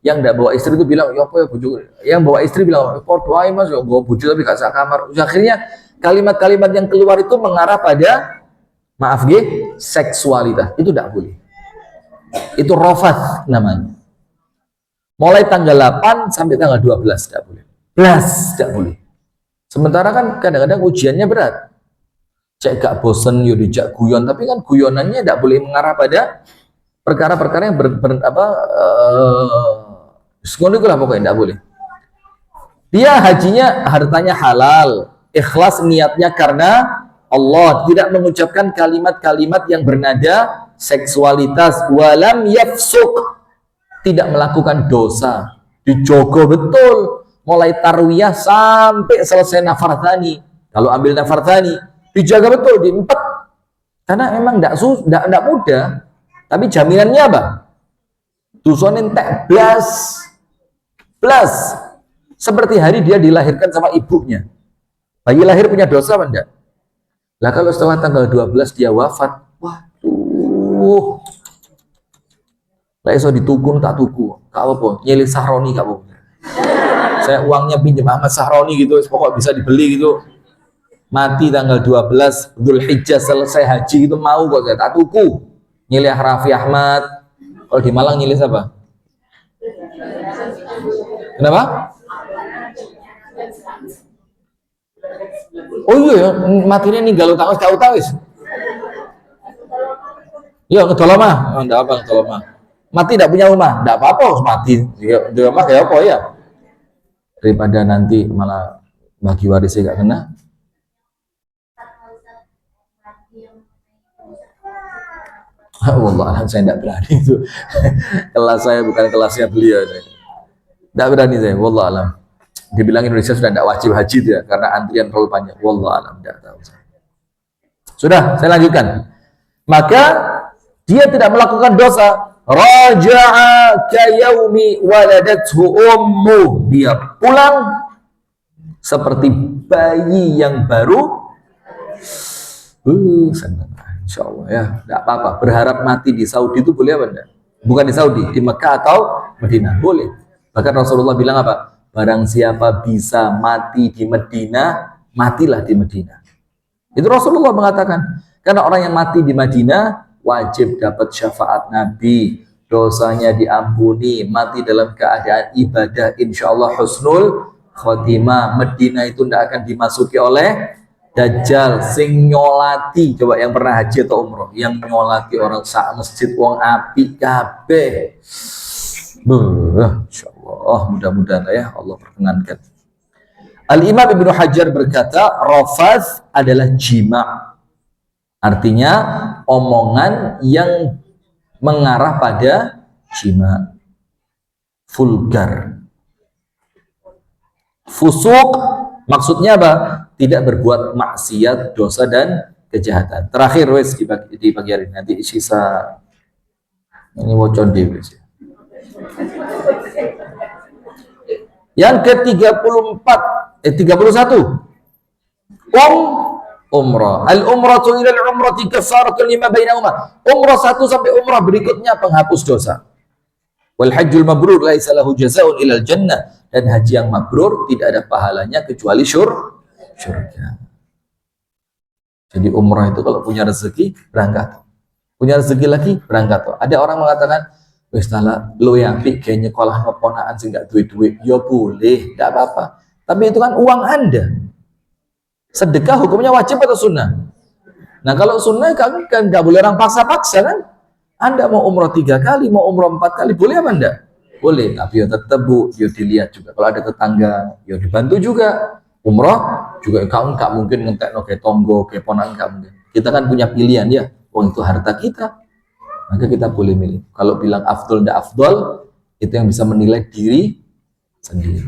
yang tidak bawa istri itu bilang, ya apa ya bujuk. Yang bawa istri bilang, podo ae Mas, bawa bujuk tapi gak sak kamar. Akhirnya kalimat-kalimat yang keluar itu mengarah pada maaf seksualitas. Itu tidak boleh. Itu rafath namanya. Mulai tanggal 8 sampai tanggal 12 tidak boleh. Tidak boleh. Sementara kan kadang-kadang ujiannya berat. Cek gak bosen yo dijak guyon, tapi kan guyonannya tidak boleh mengarah pada perkara-perkara yang sekolah itu lah pokoknya tidak boleh. Dia hajinya hartanya halal, ikhlas niatnya karena Allah, tidak mengucapkan kalimat-kalimat yang bernada seksualitas, walam yafsuk, tidak melakukan dosa, dijogo betul mulai tarwiyah sampai selesai nafar tsani. Kalau ambil nafar tsani dijaga betul, diempet, karena emang tidak mudah. Tapi jaminannya apa? Dusonin tek blas seperti hari dia dilahirkan sama ibunya. Bayi lahir punya dosa apa enggak? Lah kalau setelah tanggal 12 dia wafat, waduh, lah iso ditukun tak tuku, gak apa, nyilih Sahroni gak apa. Saya uangnya pinjam Ahmad Sahroni gitu, pokok bisa dibeli gitu. Mati tanggal 12 Dzulhijjah selesai haji gitu mau kok saya tak tuku. Nyilih Raffi Ahmad. Kalau di Malang nyilih siapa? Kenapa? Oh iya ya, matinya ninggal utang kau tahu wis. Iya, ngedoloma. Oh, enggak apa ngedoloma. Mati tidak punya rumah, enggak apa-apa harus mati. Ya, di rumah kayak apa ya? Daripada nanti malah bagi warisnya gak kena. Wallah, saya tidak berani itu. Kelas saya bukan kelasnya beliau. Tidak berani saya, wallah alam. Dibilang Indonesia sudah tidak wajib haji ya, karena antrian terlalu panjang. Wallah alam, tidak tahu. Sudah, saya lanjutkan. Maka dia tidak melakukan dosa. Raja'a kayaumi waladathu ummu. Dia pulang seperti bayi yang baru. Senang. Insya Allah ya, tidak apa-apa. Berharap mati di Saudi itu boleh apa enggak? Bukan di Saudi, di Mekah atau Madinah boleh. Bahkan Rasulullah bilang apa? Barang siapa bisa mati di Madinah, matilah di Madinah. Itu Rasulullah mengatakan. Karena orang yang mati di Madinah wajib dapat syafaat Nabi, dosanya diampuni, mati dalam keadaan ibadah, insya Allah husnul khotimah. Madinah itu tidak akan dimasuki oleh Dajjal. Sing nyolati, coba yang pernah haji atau umroh, yang nyolati orang sak masjid wong api kabeh. Insya Allah, mudah-mudahan ya Allah perkenankan. Al-Imam Ibnu Hajar berkata, rafath adalah jima', artinya omongan yang mengarah pada jima', vulgar. Fusuk maksudnya apa? Tidak berbuat maksiat, dosa dan kejahatan. Terakhir wes di pagi hari nanti sisa ini wocon di wes. Yang ke-31 umrah. Al-umratu ila al-umrati kafaratun lima bainahuma. Umrah satu sampai umrah berikutnya penghapus dosa. Wal hajjul mabrur laisa lahu jazaa'un ilal jannah. Dan haji yang mabrur tidak ada pahalanya kecuali syurga. Jadi umrah itu kalau punya rezeki berangkat. Punya rezeki lagi berangkat. Ada orang mengatakan, wis tala lo ya apik ge nyekolah ngeponaan sing gak duwe-duwe. Ya boleh, enggak apa-apa. Tapi itu kan uang Anda. Sedekah hukumnya wajib atau sunnah? Nah kalau sunnah kan nggak boleh orang paksa-paksa kan? Anda mau umroh 3 kali, mau umroh 4 kali, boleh apa enggak? Boleh, tapi ya tetap bu, ya dilihat juga. Kalau ada tetangga, ya dibantu juga. Umroh juga kamu nggak mungkin ngentek no kayak tonggo, kayak ponan kamu. Kita kan punya pilihan ya, uang itu harta kita, maka kita boleh milih. Kalau bilang afdol ndak afdol, itu yang bisa menilai diri sendiri.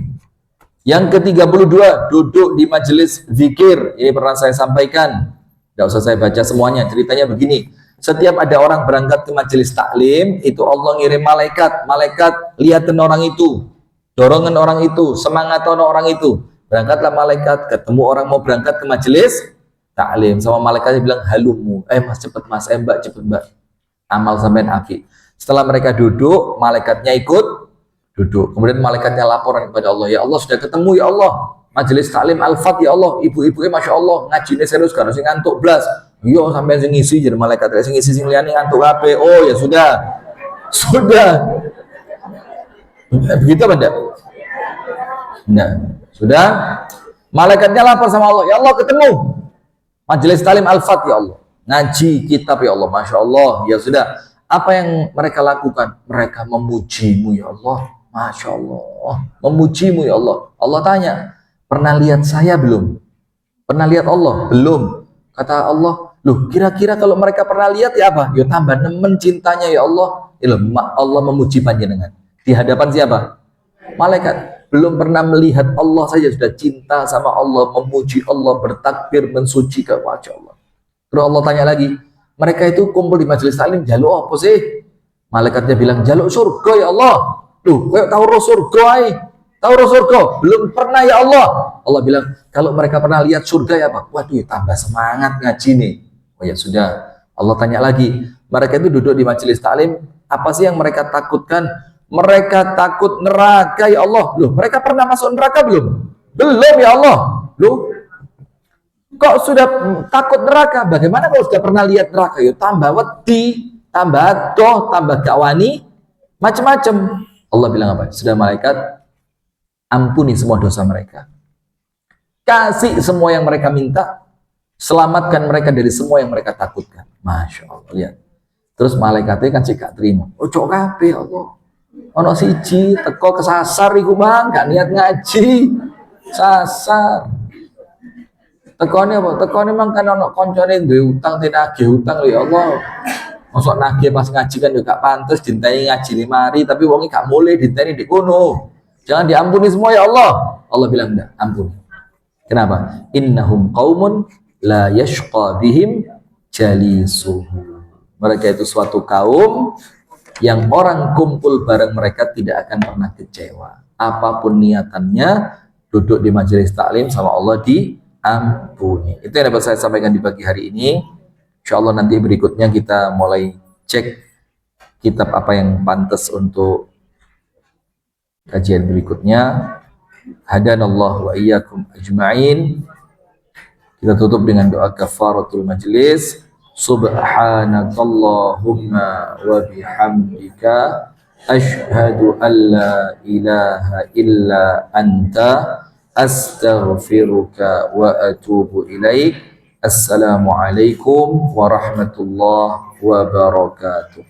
Yang ke-32, duduk di majelis zikir. Ini pernah saya sampaikan, nggak usah saya baca semuanya. Ceritanya begini. Setiap ada orang berangkat ke majelis taklim, itu Allah ngirim malaikat lihatin orang itu, dorongan orang itu, semangat orang itu. Berangkatlah malaikat, ketemu orang mau berangkat ke majelis taklim, sama malaikatnya bilang halumu, mas cepet mas, mbak cepet mbak, amal sampean api. Setelah mereka duduk, malaikatnya ikut duduk. Kemudian malaikatnya laporan kepada Allah, ya Allah sudah ketemu ya Allah, majelis taklim Al-Fat ya Allah, ibu-ibunya masya Allah ngajinya serius kan, harus ngantuk blas. Yo sampai sing ngisi jadi malaikat sing ngisi sing liyane ngantuk HP. Oh ya sudah. Begitu apa enggak? Enggak. Sudah. Malaikatnya lapor sama Allah. Ya Allah ketemu. Majelis Talim Al-Fat ya Allah. Ngaji kitab ya Allah. Masya Allah. Ya sudah. Apa yang mereka lakukan? Mereka memujimu ya Allah. Masya Allah. Memujimu ya Allah. Allah tanya, pernah lihat saya belum? Pernah lihat Allah? Belum. Kata Allah, loh kira-kira kalau mereka pernah lihat ya apa? Ya tambah nemen cintanya ya Allah. Allah memuji panjenengan. Di hadapan siapa? Malaikat. Belum pernah melihat Allah saja sudah cinta sama Allah, memuji Allah, bertakbir, mensucikan wajah Allah. Terus Allah tanya lagi, mereka itu kumpul di majelis taklim, jaluk apa sih? Malaikatnya bilang, jaluk surga ya Allah. Loh, kayak tahu surga ay. Tahu surga? Belum pernah ya Allah. Allah bilang, kalau mereka pernah lihat surga ya Pak, waduh tambah semangat ngaji nih. Oh ya sudah. Allah tanya lagi, mereka itu duduk di majelis taklim, apa sih yang mereka takutkan? Mereka takut neraka ya Allah. Loh, mereka pernah masuk neraka belum? Belum ya Allah. Loh, kok sudah takut neraka? Bagaimana kalau sudah pernah lihat neraka? Ya tambah wedi, tambah adoh, tambah gawani, macam-macam. Allah bilang apa? Sudah malaikat, ampuni semua dosa mereka. Kasih semua yang mereka minta, selamatkan mereka dari semua yang mereka takutkan. Masya Allah, lihat. Terus malaikatnya kan sih gak terima. Ojo kabeh Allah. Ono siji teko kesasar iku Bang, gak niat ngaji. Sasar. Tekone apa? Tekone mang kan ono koncone duwe utang dinagih utang lho ya Allah. Masuk nagih pas ngaji kan juga pantas dinteni ngaji 5 hari tapi wongi gak mulai dinteni di kono. Jangan diampuni semua ya Allah. Allah bilang enggak, ampuni. Kenapa? Innahum qaumun la yashqa bihim jalisuhu. Mereka itu suatu kaum yang orang kumpul bareng mereka tidak akan pernah kecewa. Apapun niatannya, duduk di majelis taklim sama Allah diampuni. Itu yang dapat saya sampaikan di pagi hari ini. Insya Allah nanti berikutnya kita mulai cek kitab apa yang pantas untuk kajian berikutnya. Hadanallahu wa iyyakum ajma'in. Kita tutup dengan doa kafaratul majlis. Subhanakallahumma wa bihamdika asyhadu an la ilaha illa anta astaghfiruka wa atubu ilaik. Assalamualaikum warahmatullahi wabarakatuh.